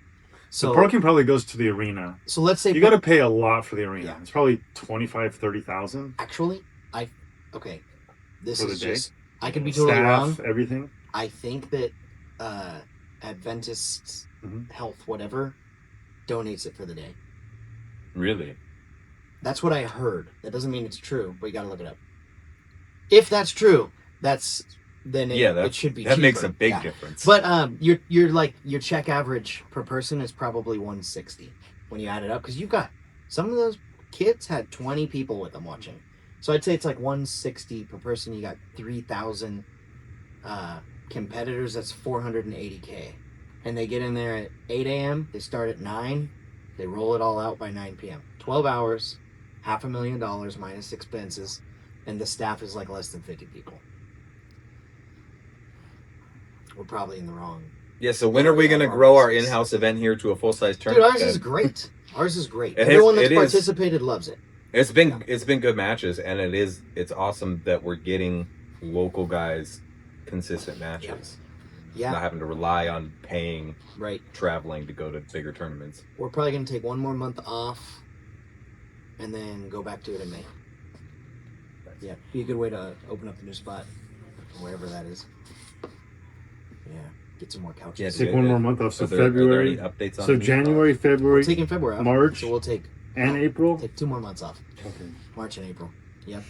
So the parking probably goes to the arena. So let's say you got to pay a lot for the arena. Yeah. It's probably 25,000-30,000. Actually, this is just, I could be Staff, totally wrong. Everything. I think that Adventist Health, whatever, donates it for the day. Really? That's what I heard. That doesn't mean it's true, but you got to look it up. If that's true, it should be. That cheaper. makes a big difference. But your check average per person is probably $160 when you add it up, because you've got some of those kids had 20 people with them watching, so I'd say it's like $160 per person. You got 3,000 Competitors, that's 480K. And they get in there at 8 a.m. They start at 9. They roll it all out by 9 p.m. 12 hours, $500,000 minus expenses, and the staff is like less than 50 people. We're probably in the wrong. Yeah, so when are we going to grow our in-house event here to a full-size Dude, tournament? ours is great. Ours is great. It Everyone is- that's it is. participated loves it. It's been good matches, and it's awesome that we're getting local guys consistent matches. Yeah, Not having to rely on paying, right. traveling to go to bigger tournaments. We're probably going to take one more month off and then go back to it in May. Yeah, be a good way to open up the new spot, wherever that is. Yeah, get some more couches. Yeah, Take one more month off. So Are there any February. updates on So it? January, We're February, taking February off. March, So we'll take and April. 2 more months off. Okay. March and April. Yep.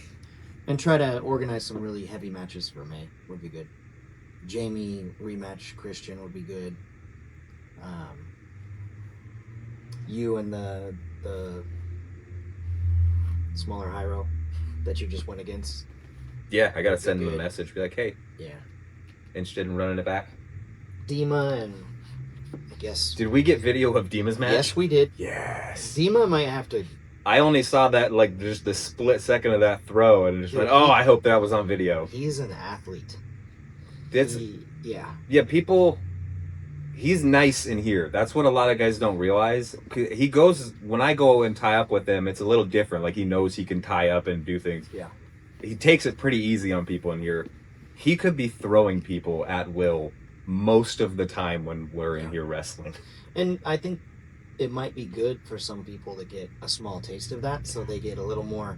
And try to organize some really heavy matches for May. Would be good. Jamie rematch Christian would be good. You and the smaller Hyro that you just went against. Yeah, I gotta That'd be send them a good. message. Be like, hey, Yeah. interested in running it back? Dima and I guess. Did we get video of Dima's match? Yes, we did. Yes. Dima might have to. I only saw that like just the split second of that throw and just Dude, went, oh, I hope that was on video. He's an athlete. It's Yeah. yeah, people. He's nice in here. That's what a lot of guys don't realize. He goes when I go and tie up with him. It's a little different. Like he knows he can tie up and do things. Yeah. He takes it pretty easy on people in here. He could be throwing people at will most of the time when we're in here wrestling. And I think it might be good for some people to get a small taste of that, so they get a little more,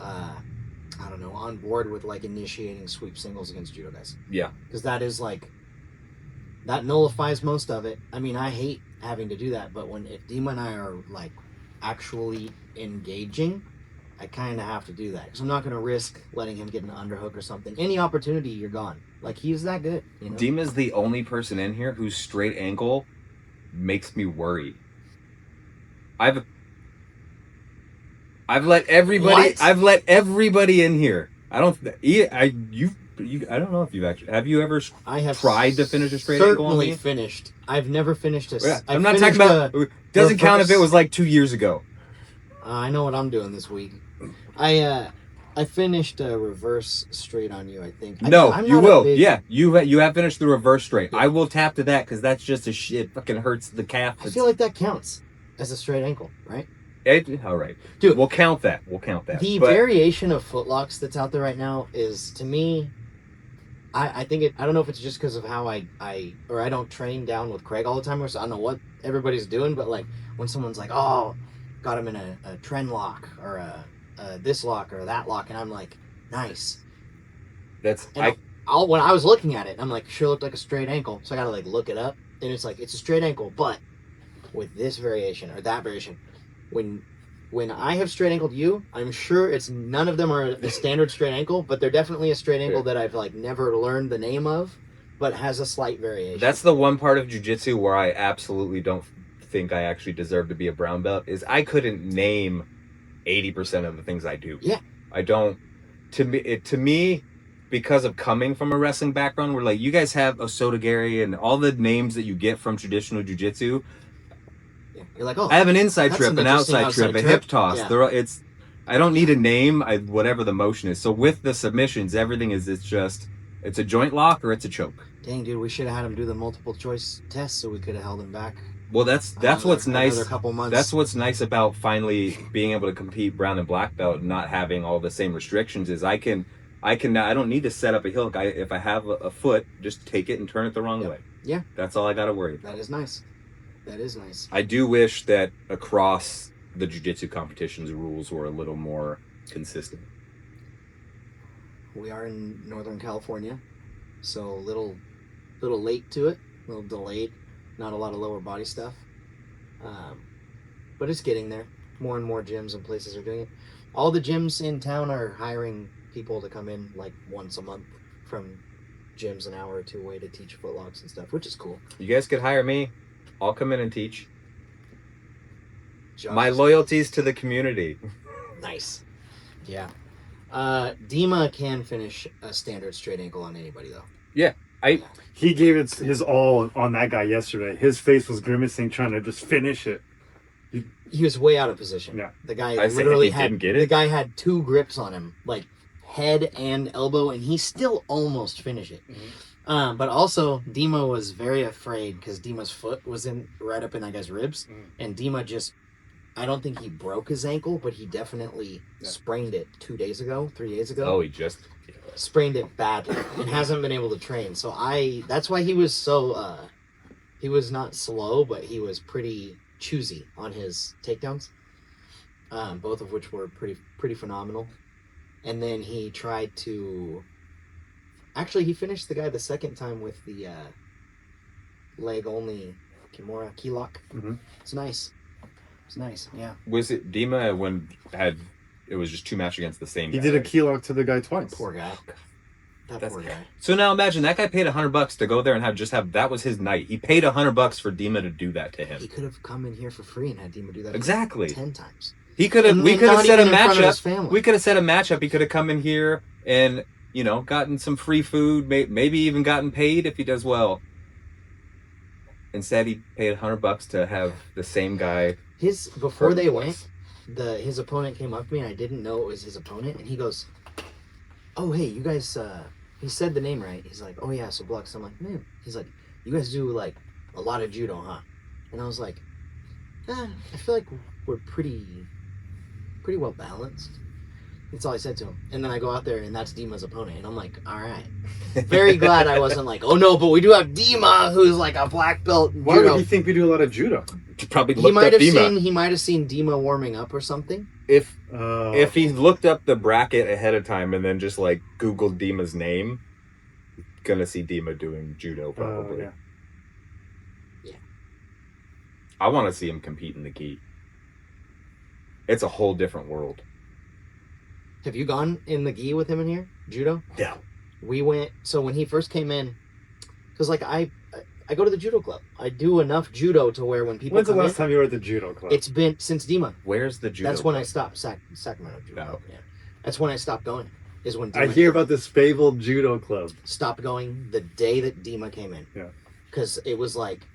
I don't know, on board with like initiating sweep singles against judo guys. Yeah. Because that is like, that nullifies most of it. I mean, I hate having to do that, but if Dima and I are like actually engaging, I kind of have to do that because I'm not going to risk letting him get an underhook or something. Any opportunity, you're gone. Like he's that good. You know? Dima's the only person in here whose straight ankle makes me worry. I've let everybody. What? I've let everybody in here. I don't. I don't know if you've actually. Have you ever I have tried to finish a straight ankle on certainly me? finished. I've never finished a. Yeah, I've I'm not talking finished about. Doesn't count if it reverse. was like 2 years ago. I know what I'm doing this week. I finished a reverse straight on you. I think. No, I'm you not a will. big- Yeah, you have finished the reverse straight. Yeah. I will tap to that because that's just a shit. Fucking hurts the calf. I feel like that counts as a straight ankle, right? All right, Dude. We'll count that. The But- variation of footlocks that's out there right now is, to me, I think it. I don't know if it's just because of how I don't train down with Craig all the time, or so I don't know what everybody's doing, but like when someone's like, oh, got him in a trend lock or a this lock or that lock, and I'm like, nice. That's And when I was looking at it, I'm like, sure looked like a straight ankle, so I gotta like look it up, and it's like it's a straight ankle, but with this variation or that variation. When I have straight ankled you, I'm sure it's none of them are the standard straight ankle, but they're definitely a straight ankle that I've like never learned the name of, but has a slight variation. That's the one part of jiu-jitsu where I absolutely don't think I actually deserve to be a brown belt is I couldn't name 80% of the things I do. Yeah. I don't. To me, because of coming from a wrestling background, where like you guys have Osotogari and all the names that you get from traditional jiu-jitsu. Yeah. You're like, oh, I have an inside that's trip, an an interesting outside trip, a hip toss. Yeah. I don't need a name. Whatever the motion is. So with the submissions, everything is it's a joint lock or it's a choke. Dang, dude, we should have had him do the multiple choice test so we could have held him back. Well, that's what's nice. Another couple months. That's what's nice about finally being able to compete brown and black belt, and not having all the same restrictions. Is I don't need to set up a heel hook. If I have a foot, just take it and turn it the wrong way. Yeah. That's all I got to worry about. That is nice. That is nice. I do wish that across the jiu-jitsu competitions rules were a little more consistent. We are in Northern California, so a little late to it, a little delayed. Not a lot of lower body stuff, but it's getting there. More and more gyms and places are doing it. All the gyms in town are hiring people to come in like once a month from gyms an hour or two away to teach footlocks and stuff, which is cool. You guys could hire me. I'll come in and teach. Josh My is- loyalties to the community. Nice. Yeah. Dima can finish a standard straight ankle on anybody though. He gave it his all on that guy yesterday. His face was grimacing, trying to just finish it. He was way out of position. Yeah. The guy I say literally if he didn't get it. the guy had 2 grips on him, like head and elbow, and he still almost finished it. Mm-hmm. But also Dima was very afraid because Dima's foot was right up in that guy's ribs, and Dima just, I don't think he broke his ankle, but he definitely sprained it 3 days ago. Oh, he just Sprained it badly and hasn't been able to train. So that's why he was so he was not slow, but he was pretty choosy on his takedowns, both of which were pretty phenomenal. And then he tried to, actually he finished the guy the second time with the leg only Kimura key lock. It's nice. Yeah. Was it Dima when it was just 2 matches against the same guy? He did a key lock to the guy twice. Poor guy. Poor guy. So now imagine that guy paid $100 to go there and have that was his night. He paid $100 for Dima to do that to him. He could have come in here for free and had Dima do that Exactly. 10 times. He could have. And We then could have not set a even in front of his matchup. family. We could have set a matchup. He could have come in here and gotten some free food, maybe even gotten paid if he does well. Instead, he paid $100 to have the same guy. Before they went, his opponent came up to me and I didn't know it was his opponent, and he goes, "Oh hey, you guys," he said the name right. He's like, "Oh yeah, Subluxt." I'm like, "Man," he's like, "You guys do like a lot of judo, huh?" And I was like, I feel like we're pretty well balanced. That's all I said to him. And then I go out there and that's Dima's opponent, and I'm like, all right. Very glad I wasn't like, oh no, but we do have Dima, who's like a black belt. Why judo. would he think we do a lot of judo? Probably He looked might up have Dima. He might have seen Dima warming up or something. If he looked up the bracket ahead of time and then just like Googled Dima's name, gonna see Dima doing judo probably. Yeah. I want to see him compete in the gi. It's a whole different world. Have you gone in the gi with him in here? Judo? No. We went, so when he first came in, because like I go to the judo club. I do enough judo to where when people When's the come last in, time you were at the judo club? it's been since Dima. Where's the judo? That's when I club? stopped Sacramento judo. Oh, okay. Yeah. That's when I stopped going. Is when Dima I hear about this fabled judo club. stopped going the day that Dima came in. Yeah. Because it was like,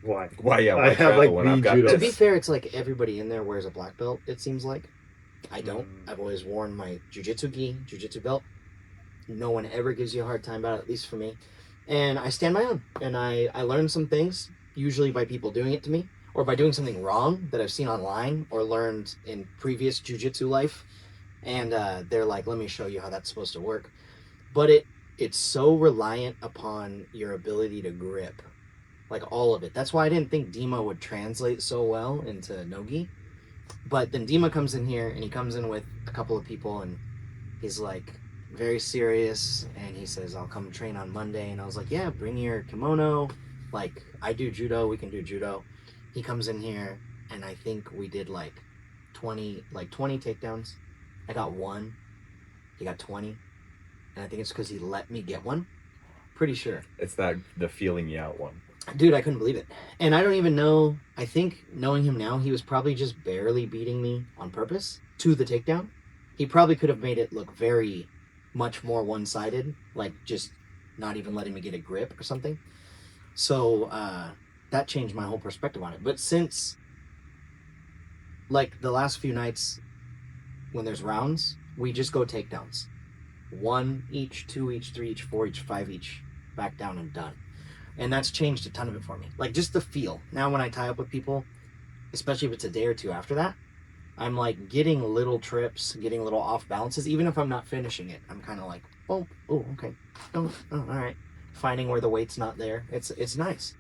Why? Why? Yeah. I Why have, travel like, when the I've got judo. to this? be fair, it's like everybody in there wears a black belt, it seems like. I don't. Mm. I've always worn my jiu-jitsu gi, jiu-jitsu belt. No one ever gives you a hard time about it, at least for me. And I stand my own. And I learn some things, usually by people doing it to me, or by doing something wrong that I've seen online or learned in previous jiu-jitsu life. And they're like, let me show you how that's supposed to work. But it's so reliant upon your ability to grip. Like all of it. That's why I didn't think Dima would translate so well into no-gi. But then Dima comes in here and he comes in with a couple of people and he's like very serious and he says, I'll come train on Monday. And I was like, yeah, bring your kimono. Like I do judo, we can do judo. He comes in here and I think we did like 20 takedowns. I got 1. He got 20. And I think it's because he let me get one. Pretty sure. It's the feeling you out one. Dude, I couldn't believe it. And I don't even know, I think knowing him now, he was probably just barely beating me on purpose to the takedown. He probably could have made it look very much more one-sided, like just not even letting me get a grip or something. So that changed my whole perspective on it. But since like the last few nights when there's rounds, we just go takedowns. 1 each, 2 each, 3 each, 4 each, 5 each, back down and done. And that's changed a ton of it for me. Like just the feel. Now when I tie up with people, especially if it's a day or two after that, I'm like getting little trips, getting little off balances. Even if I'm not finishing it, I'm kind of like, oh, okay. Oh, all right. Finding where the weight's not there. It's nice.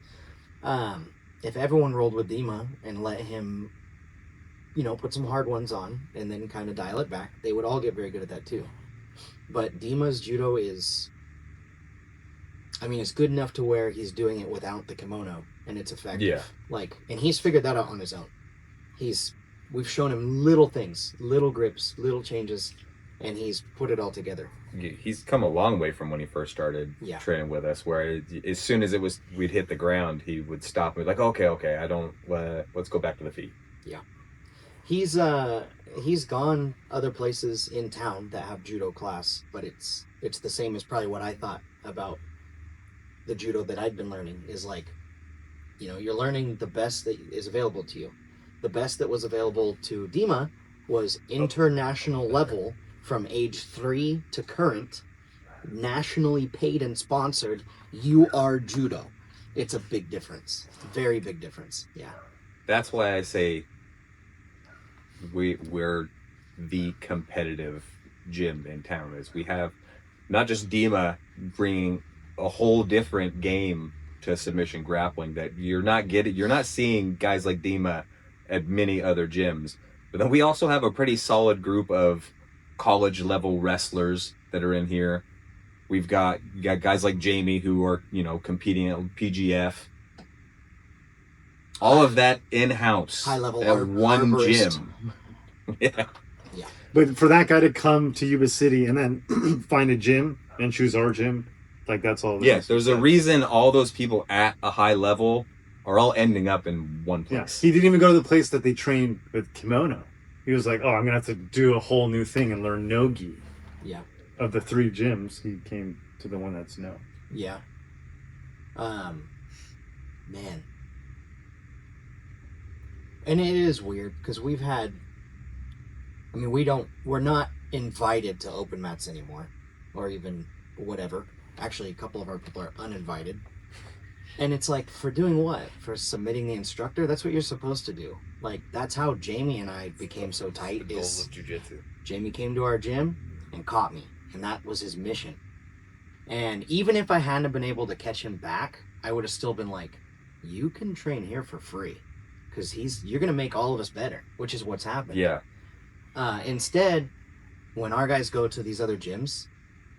If everyone rolled with Dima and let him, put some hard ones on and then kind of dial it back, they would all get very good at that too. But Dima's judo is... it's good enough to where he's doing it without the kimono, and it's effective. Yeah. And he's figured that out on his own. We've shown him little things, little grips, little changes, and he's put it all together. He's come a long way from when he first started training with us, where as soon as we'd hit the ground, he would stop and be like, okay, let's go back to the feet. Yeah. He's gone other places in town that have judo class, but it's the same as probably what I thought about the judo that I'd been learning is like, you're learning the best that is available to you. The best that was available to Dima was international level from age 3 to current, nationally paid and sponsored. You are judo. It's a big difference. Very big difference. Yeah. That's why I say we're the competitive gym in town. Is we have not just Dima bringing a whole different game to submission grappling that you're not seeing guys like Dima at many other gyms. But then we also have a pretty solid group of college level wrestlers that are in here. You got guys like Jamie who are, competing at PGF. All of that in-house High level at one arborist. gym. Yeah. But for that guy to come to Yuba City and then find a gym and choose our gym, like that's all. Yes, there's a reason all those people at a high level are all ending up in one place. Yeah. He didn't even go to the place that they trained with kimono. He was like, "Oh, I'm gonna have to do a whole new thing and learn no-gi." Yeah. Of the 3 gyms, he came to the one that's no. Yeah. Man. And it is weird because we're not invited to open mats anymore or even whatever. Actually, a couple of our people are uninvited. And it's like, for doing what? For submitting the instructor? That's what you're supposed to do. Like, that's how Jamie and I became so tight. The goal of jiu-jitsu. Jamie came to our gym and caught me. And that was his mission. And even if I hadn't been able to catch him back, I would have still been like, you can train here for free. Because you're going to make all of us better, which is what's happened. Yeah. Instead, when our guys go to these other gyms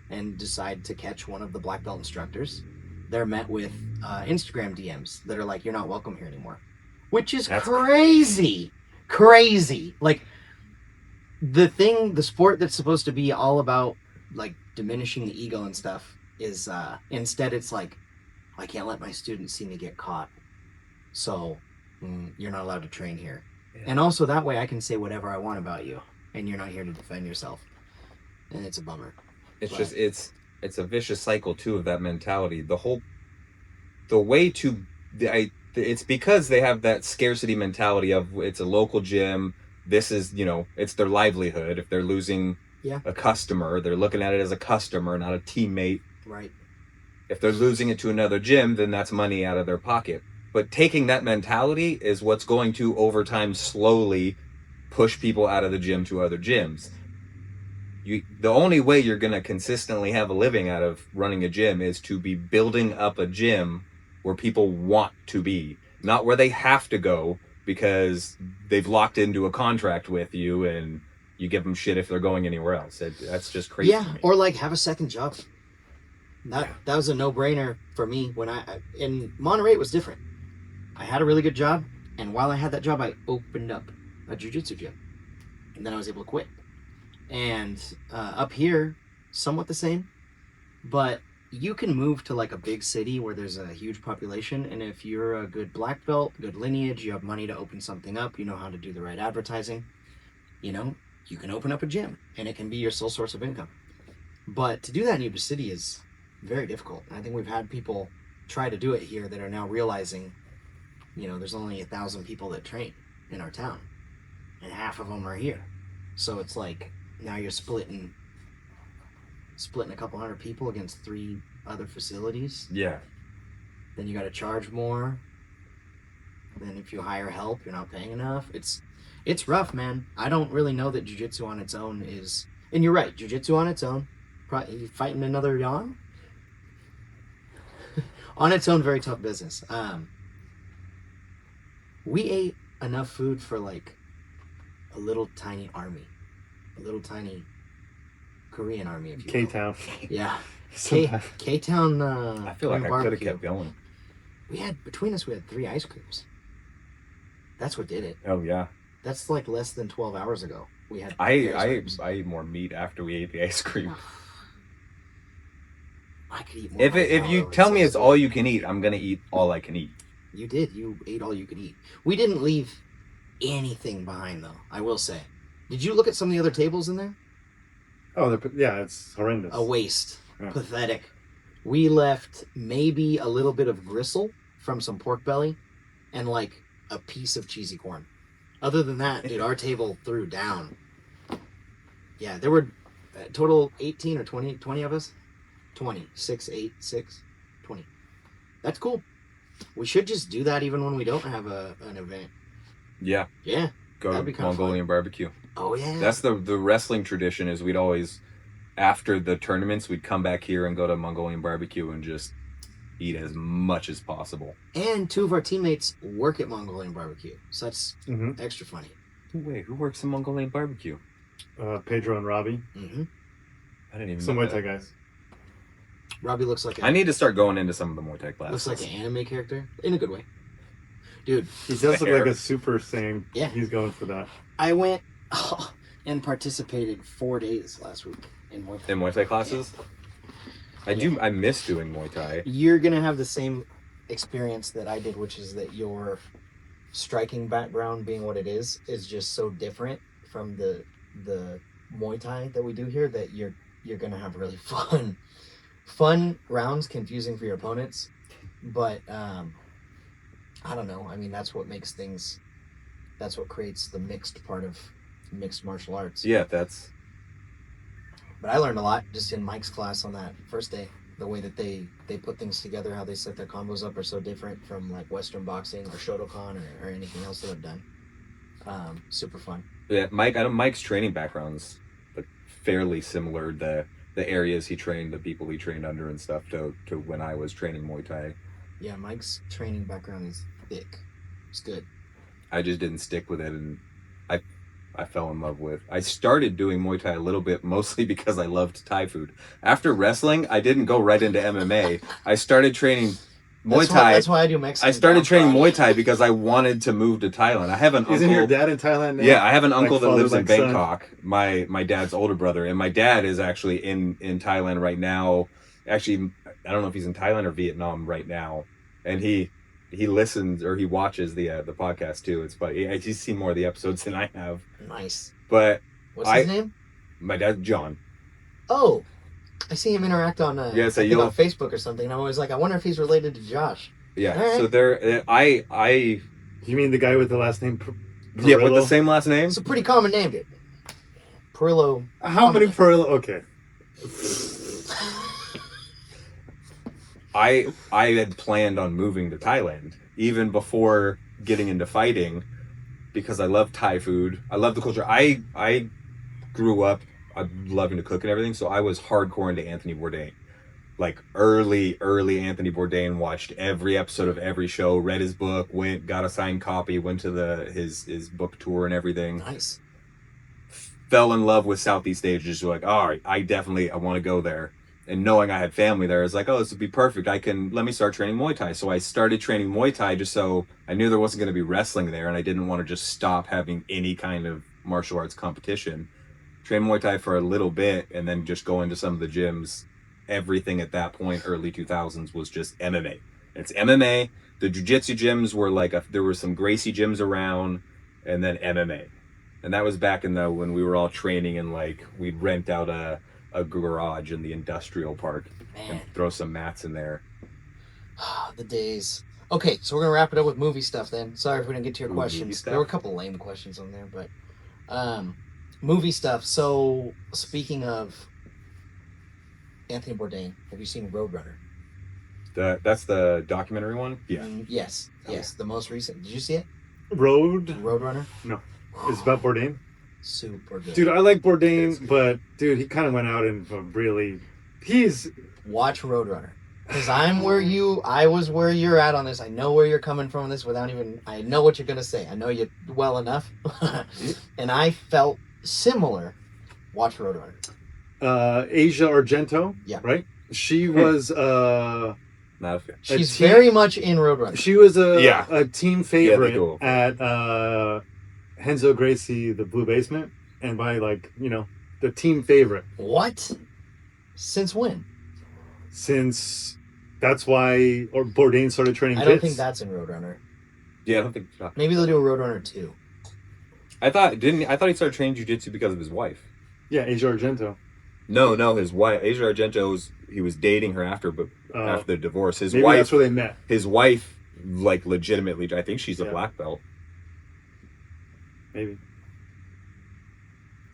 and decide to catch one of the black belt instructors, they're met with Instagram DMs that are like, you're not welcome here anymore. Which is crazy. Crazy. Like, the sport that's supposed to be all about, like, diminishing the ego and stuff is, instead it's like, I can't let my students see me get caught. So, you're not allowed to train here. Yeah. And also that way I can say whatever I want about you, and you're not here to defend yourself. And it's a bummer. It's a vicious cycle too of that mentality. It's because they have that scarcity mentality of it's a local gym. This is, it's their livelihood. If they're losing a customer, they're looking at it as a customer, not a teammate. Right. If they're losing it to another gym, then that's money out of their pocket. But taking that mentality is what's going to, over time, slowly push people out of the gym to other gyms. The only way you're going to consistently have a living out of running a gym is to be building up a gym where people want to be, not where they have to go because they've locked into a contract with you and you give them shit if they're going anywhere else. That's just crazy. Yeah, or like have a second job. That was a no-brainer for me. When in Monterey, it was different. I had a really good job, and while I had that job, I opened up a jiu-jitsu gym, and then I was able to quit. And up here, somewhat the same, but you can move to like a big city where there's a huge population, and if you're a good black belt, good lineage, you have money to open something up, you know how to do the right advertising, you can open up a gym, and it can be your sole source of income. But to do that in Yuba City is very difficult. I think we've had people try to do it here that are now realizing, there's only 1,000 people that train in our town, and half of them are here. So it's like, now you're splitting a couple hundred people against 3 other facilities. Yeah. Then you got to charge more. Then if you hire help, you're not paying enough. It's rough, man. I don't really know that jiu-jitsu on its own is, and you're right, jiu-jitsu on its own, you fighting another yawn? On its own, very tough business. We ate enough food for like a little tiny army, a little tiny Korean army, if you will. K-Town. Yeah. K-Town. I feel like I could have kept going. Between us, we had 3 ice creams. That's what did it. Oh yeah. That's like less than 12 hours ago. We had. I ate more meat after we ate the ice cream. I could eat more. If you tell me it's all you can eat, I'm gonna eat all I can eat. You did. You ate all you could eat. We didn't leave anything behind though. I will say. Did you look at some of the other tables in there? Oh, yeah, it's horrendous. A waste. Yeah. Pathetic. We left maybe a little bit of gristle from some pork belly and like a piece of cheesy corn. Other than that, dude, our table threw down. Yeah, there were total 18 or 20 of us. 20. 6, 8, 6, 20. That's cool. We should just do that even when we don't have an event. Yeah. Yeah. Go That'd be to kinda Mongolian barbecue. Oh, yeah. That's the wrestling tradition is we'd always, after the tournaments, we'd come back here and go to Mongolian barbecue and just eat as much as possible. And 2 of our teammates work at Mongolian barbecue. So that's Mm-hmm. extra funny. Wait, who works in Mongolian barbecue? Pedro and Robbie. Mm-hmm. I didn't even Some know Muay Thai that. guys. Robbie looks like I need to start going into some of the Muay Thai classes. looks like an anime character in a good way. Dude, He does look Fair. like a Super Saiyan. Yeah. He's going for that. I went and participated 4 days last week in Muay Thai. In Muay Thai classes? I miss doing Muay Thai. You're going to have the same experience that I did, which is that your striking background being what it is just so different from the Muay Thai that we do here that you're going to have really fun rounds, confusing for your opponents. But I don't know. I mean, that's what makes things. That's what creates the mixed part of mixed martial arts. Yeah, that's... But I learned a lot just in Mike's class on that first day. The way that they put things together, how they set their combos up are so different from like Western boxing or Shotokan or anything else that I've done. Super fun. Yeah, Mike's training background's like fairly similar. The areas he trained, the people he trained under and stuff to when I was training Muay Thai. Yeah, Mike's training background is thick. It's good. I just didn't stick with it, and I fell in love with. I started doing Muay Thai a little bit, mostly because I loved Thai food. After wrestling, I didn't go right into MMA. I started training Muay Thai. That's why I do Mexican. I started training ground Muay Thai because I wanted to move to Thailand. I have an Isn't uncle. your dad in Thailand now? Yeah, I have an uncle Like that father, lives in like son? Bangkok. My dad's older brother, and my dad is actually in Thailand right now. Actually, I don't know if he's in Thailand or Vietnam right now, and he listens or he watches the podcast too. It's funny. He's seen more of the episodes than I have. Nice. But What's his name? my dad's John. Oh, I see him interact on Yeah, so I think you'll- on Facebook or something. And I'm always like, I wonder if he's related to Josh. Yeah. All right. So there, I You mean the guy with the last name? yeah, with the Perillo? same last name. It's a pretty common name, dude. Perillo. How many Perillo? Okay. I had planned on moving to Thailand even before getting into fighting because I love Thai food. I love the culture. I grew up loving to cook and everything, so I was hardcore into Anthony Bourdain. Like early Anthony Bourdain, watched every episode of every show, read his book, got a signed copy, went to his book tour and everything. Nice. Fell in love with Southeast Asia, just like, all right, I want to go there. And knowing I had family there, I was like, oh, this would be perfect. Let me start training Muay Thai. So I started training Muay Thai just so I knew there wasn't going to be wrestling there, and I didn't want to just stop having any kind of martial arts competition. Train Muay Thai for a little bit, and then just go into some of the gyms. Everything at that point, early 2000s, was just MMA. It's MMA. The Jiu-Jitsu gyms were there were some Gracie gyms around, and then MMA. And that was back in when we were all training and we'd rent out a garage in the industrial park and Man, throw some mats in there. the days. Okay, so we're gonna wrap it up with movie stuff then. Sorry if we didn't get to your Ooh, movie questions. stuff. There were a couple lame questions on there, but movie stuff. So speaking of Anthony Bourdain, have you seen Roadrunner? That's the documentary one? Yeah. Yes. Oh, Yes. The most recent. Did you see it? Road Roadrunner. is about Bourdain. Super good. Dude, I like It's Bourdain, good. but dude, he kind of went out and really. He's Watch Roadrunner. Because I was where you're at on this. I know where you're coming from on this I know what you're going to say. I know you well enough. And I felt similar. Watch Roadrunner. Asia Argento. Yeah. Right. She was Not a fan. She's team- very much in Roadrunner. she was Yeah. a team favorite go. at Henzo Gracie, the Blue Basement, and by the team favorite What? Since when? since. That's why Bourdain started training. I don't jits. think that's in Roadrunner. Yeah, I don't think. Maybe they'll do a Roadrunner 2. I thought he started training jiu-jitsu because of his wife. Yeah, Asia Argento. No, his wife, Asia Argento, he was dating her after the divorce. His Maybe wife, that's where they met. his wife, like legitimately, I think she's a Yeah. black belt. Maybe.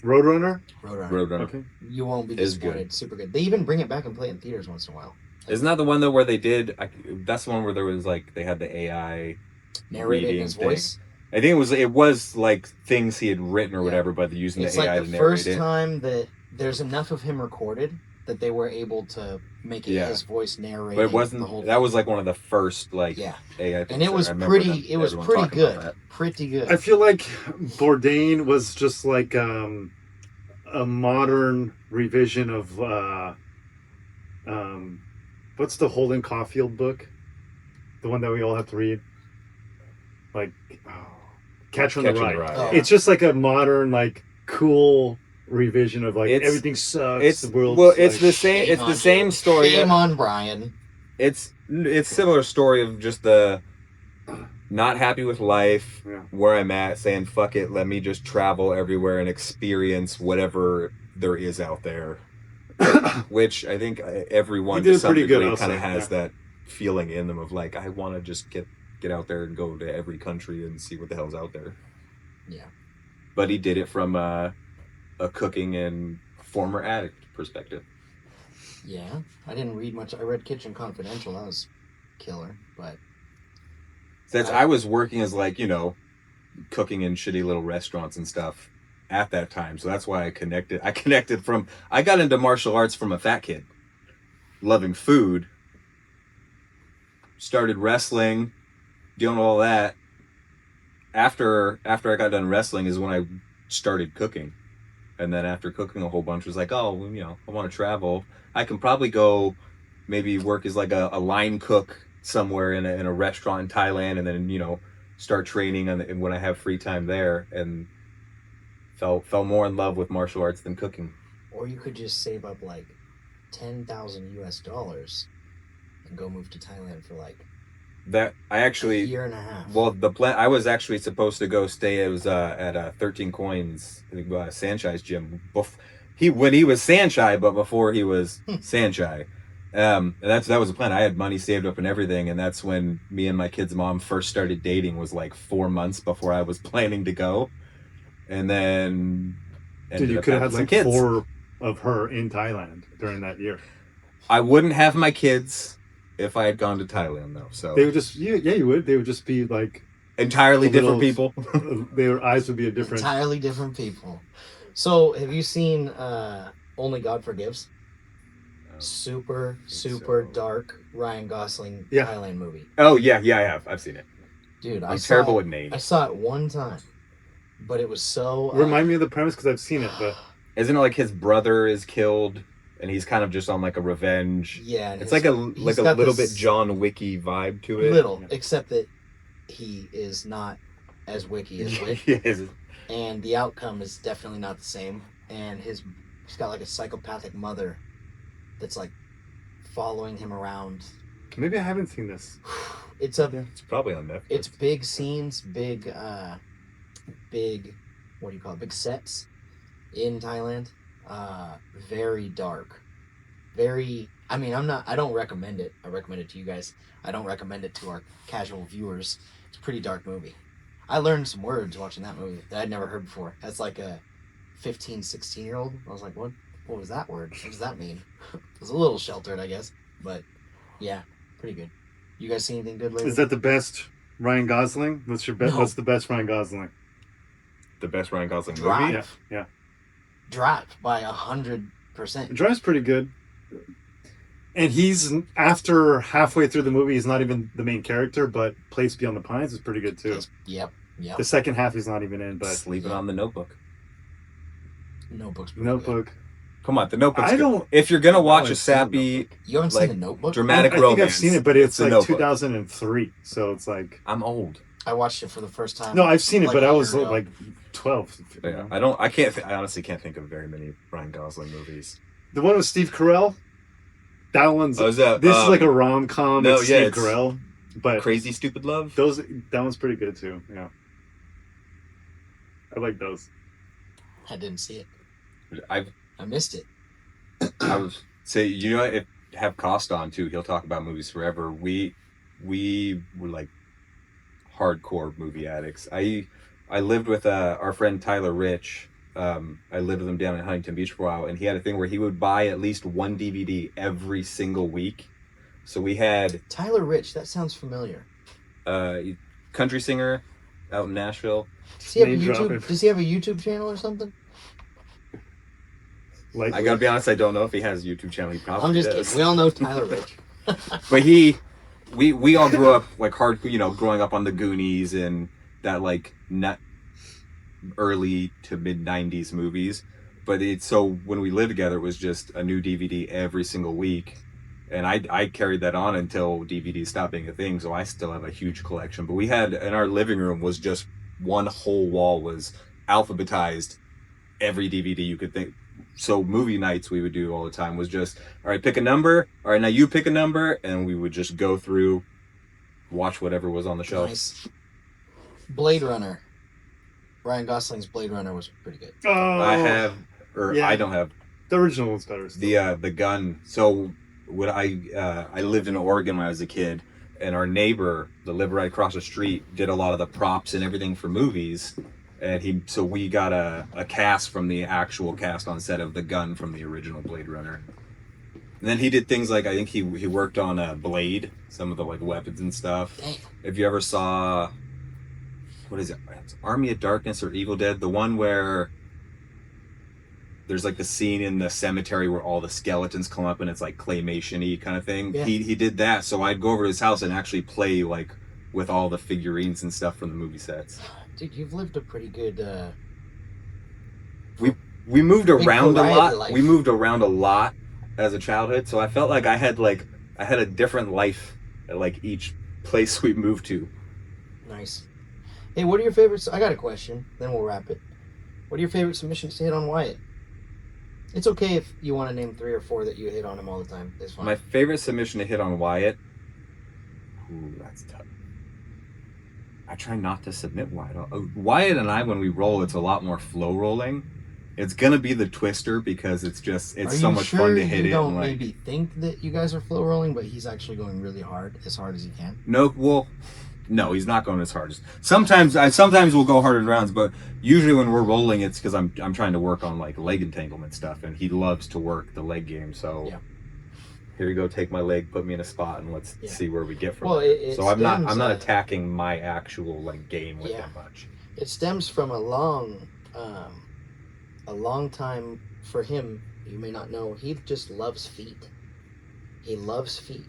Roadrunner? Roadrunner. Okay. You won't be Is disappointed. good. Super good. They even bring it back and play it in theaters once in a while. Isn't that the one though where they did? That's the one where there was like they had the AI Narrated in reading his thing. voice. I think it was like things he had written or Yeah. whatever, but they're using It's the AI like to the narrate first it. time that there's enough of him recorded that they were able to make it Yeah. his voice narrating. But it the wasn't. whole That was like one of the first like Yeah. AI things. And it was I remember pretty. them- It was everyone pretty talking about good. that. Pretty good. I feel like Bourdain was just like a modern revision of what's the Holden Caulfield book? The one that we all have to read? Like Catcher in the Rye. Oh. It's just like a modern, like cool revision of like It's- everything sucks. It's the world's it's like, the same. Shame It's the on same you. story. Shame on Brian. It's similar story of just the not happy with life, Yeah. where I'm at, saying fuck it, let me just travel everywhere and experience whatever there is out there. Which I think everyone He did to some pretty good, degree I'll kind of say, has yeah. that feeling in them of like I want to just get out there and go to every country and see what the hell's out there. Yeah. But he did it from a cooking and former addict perspective. Yeah. I didn't read much. I read Kitchen Confidential. That was killer. But Since I was working as like, cooking in shitty little restaurants and stuff at that time. So that's why I connected. I got into martial arts from a fat kid. Loving food. Started wrestling, doing all that. After I got done wrestling is when I started cooking. And then after cooking a whole bunch, was like, oh, I want to travel. I can probably go maybe work as like a line cook somewhere in a restaurant in Thailand, and then start training and when I have free time there, and fell more in love with martial arts than cooking. or you could just save up like $10,000 and go move to Thailand for like That I a actually year and a half. well the plan I was actually supposed to go stay. It was at 13 Coins Sanchai's gym. When he was Sanchai, but before he was Sanchai. And that was the plan. I had money saved up and everything, and that's when me and my kid's mom first started dating. Was like 4 months before I was planning to go, and then dude, you could have had like 4 of her in Thailand during that year. I wouldn't have my kids if I had gone to Thailand though. So They would just you would. They would just be like entirely different people. Their eyes would be a different. Entirely different people. So, have you seen Only God Forgives? Super dark Ryan Gosling Yeah. Thailand movie. Oh yeah, I have. I've seen it. Dude, I'm terrible with I names. saw it one time, but it was so. Remind me of the premise because I've seen it, but Isn't it like his brother is killed and he's kind of just on like a revenge? Yeah, and It's his- like a he's little got bit this John Wicky vibe to it. little, except that he is not as wiki as Wick, Yes. and the outcome is definitely not the same. And he's got like a psychopathic mother that's like following him around. maybe I haven't seen this. It's a It's probably on Netflix. it's big scenes, big what do you call it? Big sets in Thailand. Very dark. Very I don't recommend it. I recommend it to you guys. I don't recommend it to our casual viewers. It's a pretty dark movie. I learned some words watching that movie that I'd never heard before. As like a 15, 16-year-old. I was like, what was that word? What does that mean? It was a little sheltered, I guess. But yeah, pretty good. You guys see anything good lately? Is that the best Ryan Gosling? What's your best? No. What's the best Ryan Gosling? the best Ryan Gosling Drive. movie. Yeah. Dropped by 100%. Drive's pretty good. And he's after halfway through the movie, he's not even the main character, but Place Beyond the Pines is pretty good too. Yep. The second half he's not even in, but Sleeping on the Notebook. Notebook's pretty Notebook. Come on, the Notebook's I good. don't. If you're gonna watch I've a seen The sappy, good. You haven't like, seen The Notebook? dramatic I think I've romance, seen it, but it's The like Notebook. 2003, so it's like. I'm old. I watched it for the first time. No, I've seen it, like but a I year was ago. like 12. you Yeah, know? I honestly can't think of very many Ryan Gosling movies. The one with Steve Carell. That one's. Oh, is that, this is like a rom-com no, with yeah, Steve it's Carell, but Crazy Stupid Love. that one's pretty good too. Yeah. I like those. I didn't see it. I missed it. was say if have Costa on too, he'll talk about movies forever. We were like hardcore movie addicts. I lived with our friend Tyler Rich. I lived with him down in Huntington Beach for a while, and he had a thing where he would buy at least one DVD every single week. So we had Tyler Rich. That sounds familiar. country singer out in Nashville. Does he have a Name YouTube? dropping. Does he have a YouTube channel or something? Like, I gotta be honest, I don't know if he has a YouTube channel. He probably I'm just does. kidding. We all know Tyler Rich. But we all grew up like hard, growing up on the Goonies and that like not early to mid 90s movies. But so when we lived together, it was just a new DVD every single week. And I carried that on until DVDs stopped being a thing. So I still have a huge collection. But we had, in our living room was just one whole wall was alphabetized every DVD you could think. So movie nights we would do all the time was just, all right, pick a number. All right, now you pick a number. And we would just go through, watch whatever was on the shelf. Nice. Blade Runner. Ryan Gosling's Blade Runner was pretty good. oh, I yeah. don't have The original one's better. Still. the gun. So when I lived in Oregon when I was a kid, and our neighbor that lived right across the street did a lot of the props and everything for movies. And so we got a cast from the actual cast on set of the gun from the original Blade Runner. And then he did things like, I think he worked on Blade, some of the like weapons and stuff. Damn. If you ever saw, what is it? It's Army of Darkness or Evil Dead, the one where there's like the scene in the cemetery where all the skeletons come up and it's like claymation-y kind of thing. Yeah. He did that, so I'd go over to his house and actually play like with all the figurines and stuff from the movie sets. Dude, you've lived a pretty good. We moved around a variety lot. life. We moved around a lot as a childhood, so I felt like I had a different life at like each place we moved to. Nice. Hey, what are your favorites? I got a question. Then we'll wrap it. What are your favorite submissions to hit on Wyatt? It's okay if you want to name 3 or 4 that you hit on him all the time. It's fine. My favorite submission to hit on Wyatt. Ooh, that's tough. I try not to submit Wyatt. Wyatt and I, when we roll, it's a lot more flow rolling. It's gonna be the twister because it's so much fun to hit you it. don't And like, maybe think that you guys are flow rolling, but he's actually going really hard, as hard as he can. No, he's not going as hard as. Sometimes we'll go harder in rounds, but usually when we're rolling, it's because I'm trying to work on like leg entanglement stuff, and he loves to work the leg game. So Yeah. here you go, take my leg, put me in a spot, and let's Yeah. see where we get from Well, there. it So I'm not stems, attacking my actual like game with Yeah. him much. It stems from a long time for him. You may not know. He just loves feet. He loves feet.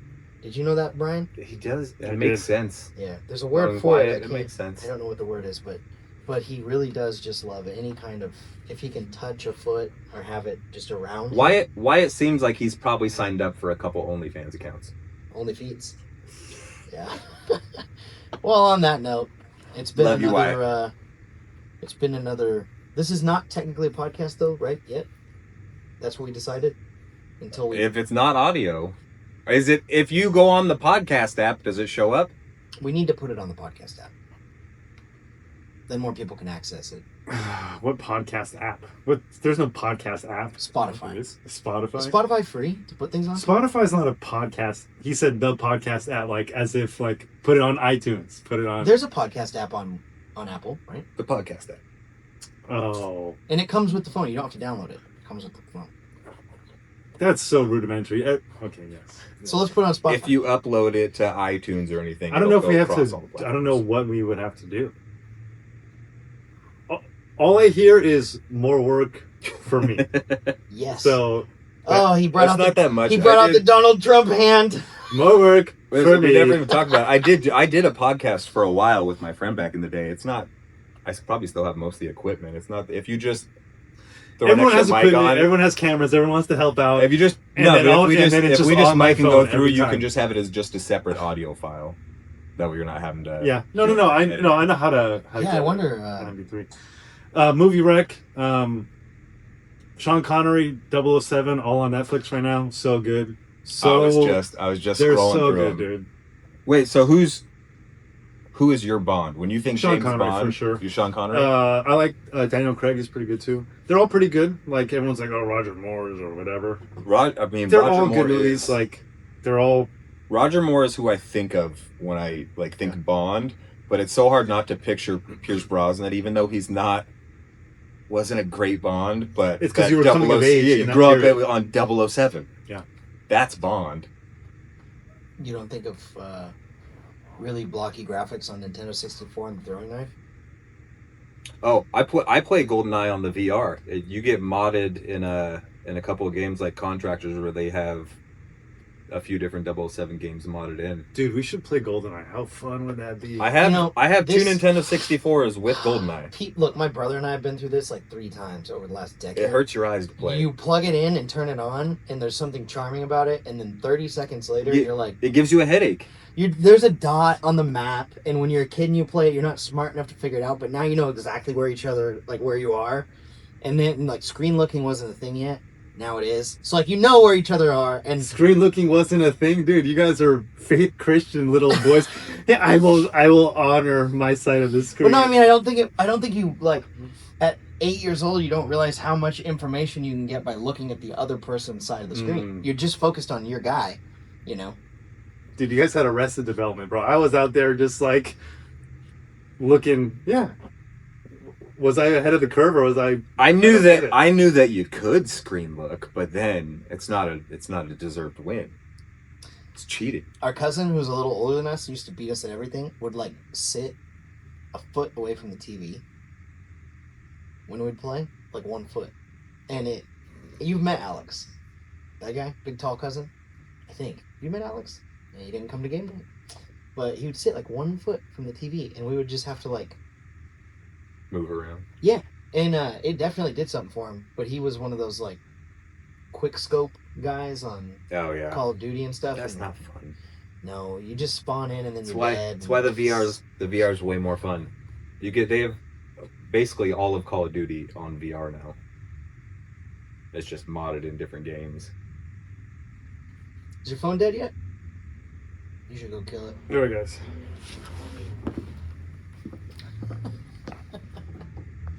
Did you know that, Brian? He does. I It makes did. sense. Yeah. There's a word Knowing for Wyatt, it. I it can't- makes sense. I don't know what the word is, but he really does just love any kind of, if he can touch a foot or have it just around him. Wyatt seems like he's probably signed up for a couple OnlyFans accounts. Only feet. Yeah. Well, on that note, it's been Love you, another. It's been another. This is not technically a podcast, though, right? Yet. That's what we decided. Until we If it's not audio, is it? If you go on the podcast app, does it show up? we need to put it on the podcast app. Then more people can access it. What podcast app? There's no podcast app. Spotify. Spotify. Is Spotify free to put things on? Spotify's not a podcast. He said the podcast app, like as if like put it on iTunes, put it on. There's a podcast app on Apple, right? The podcast app. Oh, And it comes with the phone. You don't have to download it. It comes with the phone. that's so rudimentary. Okay, yes. So let's put it on Spotify. If you upload it to iTunes or anything, I don't know if it'll we go have across all the to. I don't know platforms. what we would have to do. All I hear is more work for me. Yes. So oh, he brought That's out not that much. He brought out the Donald Trump hand. more work for We me. never even talked about it. I did a podcast for a while with my friend back in the day. It's not. I probably still have most of the equipment. It's not. If you just throw Everyone an has extra mic equipment. on. Everyone has cameras. Everyone wants to help out. If you just And no, then but all- if we and just then it's if just we just on my mic and go phone through, every you time. can just have it as just a separate audio file. That way you're not having to. Yeah. No. I know how to. How to Yeah, get I it. wonder. MP3. Movie Rec. Sean Connery, 007, all on Netflix right now. So good. So I was just they're scrolling so through good, them. dude. Wait, so who's Who is your Bond? When you think Sean James Connery, Bond, for sure. you're Sean Connery? I like Daniel Craig is pretty good too. They're all pretty good. Like everyone's like, oh, Roger Moore's or whatever. They're Roger all Moore good movies. Like they're all. Roger Moore is who I think of when I think Bond, but it's so hard not to picture Pierce Brosnan, even though he's wasn't a great Bond. But it's because you were coming of age. Yeah, you grew up on 007. Yeah, that's Bond. You don't think of really blocky graphics on Nintendo 64 and the throwing knife? Oh, I play GoldenEye on the VR. You get modded in a couple of games like Contractors where they have a few different 007 games modded in. Dude, we should play GoldenEye. How fun would that be? I have two Nintendo 64s with GoldenEye. Look, my brother and I have been through this like 3 times over the last decade. It hurts your eyes to play. You plug it in and turn it on, and there's something charming about it, and then 30 seconds later, you're like... It gives you a headache. There's a dot on the map, and when you're a kid and you play it, you're not smart enough to figure it out, but now you know exactly where where you are. And then, like, screen looking wasn't a thing yet. Now it is. So, like, you know where each other are. And screen looking wasn't a thing, dude. You guys are faith Christian little boys. Yeah, I will honor my side of the screen. Well, no, I mean, I don't think you, like, at 8 years old, you don't realize how much information you can get by looking at the other person's side of the screen. You're just focused on your guy, you know? Dude, you guys had Arrested Development, bro. I was out there just, like, looking, yeah. Was I ahead of the curve, or was I? I knew that you could screen look, but then it's not a deserved win. It's cheating. Our cousin, who's a little older than us, used to beat us at everything. Would like sit a foot away from the TV when we'd play, like 1 foot. And you've met Alex, that guy, big tall cousin. I think you met Alex. And he didn't come to game night, but he would sit like 1 foot from the TV, and we would just have to like. Move around. Yeah, and it definitely did something for him. But he was one of those like quick scope guys on Call of Duty and stuff. That's not fun. No, you just spawn in and then you're dead. That's why the VR's way more fun. They have basically all of Call of Duty on VR now. It's just modded in different games. Is your phone dead yet? You should go kill it. All right, guys.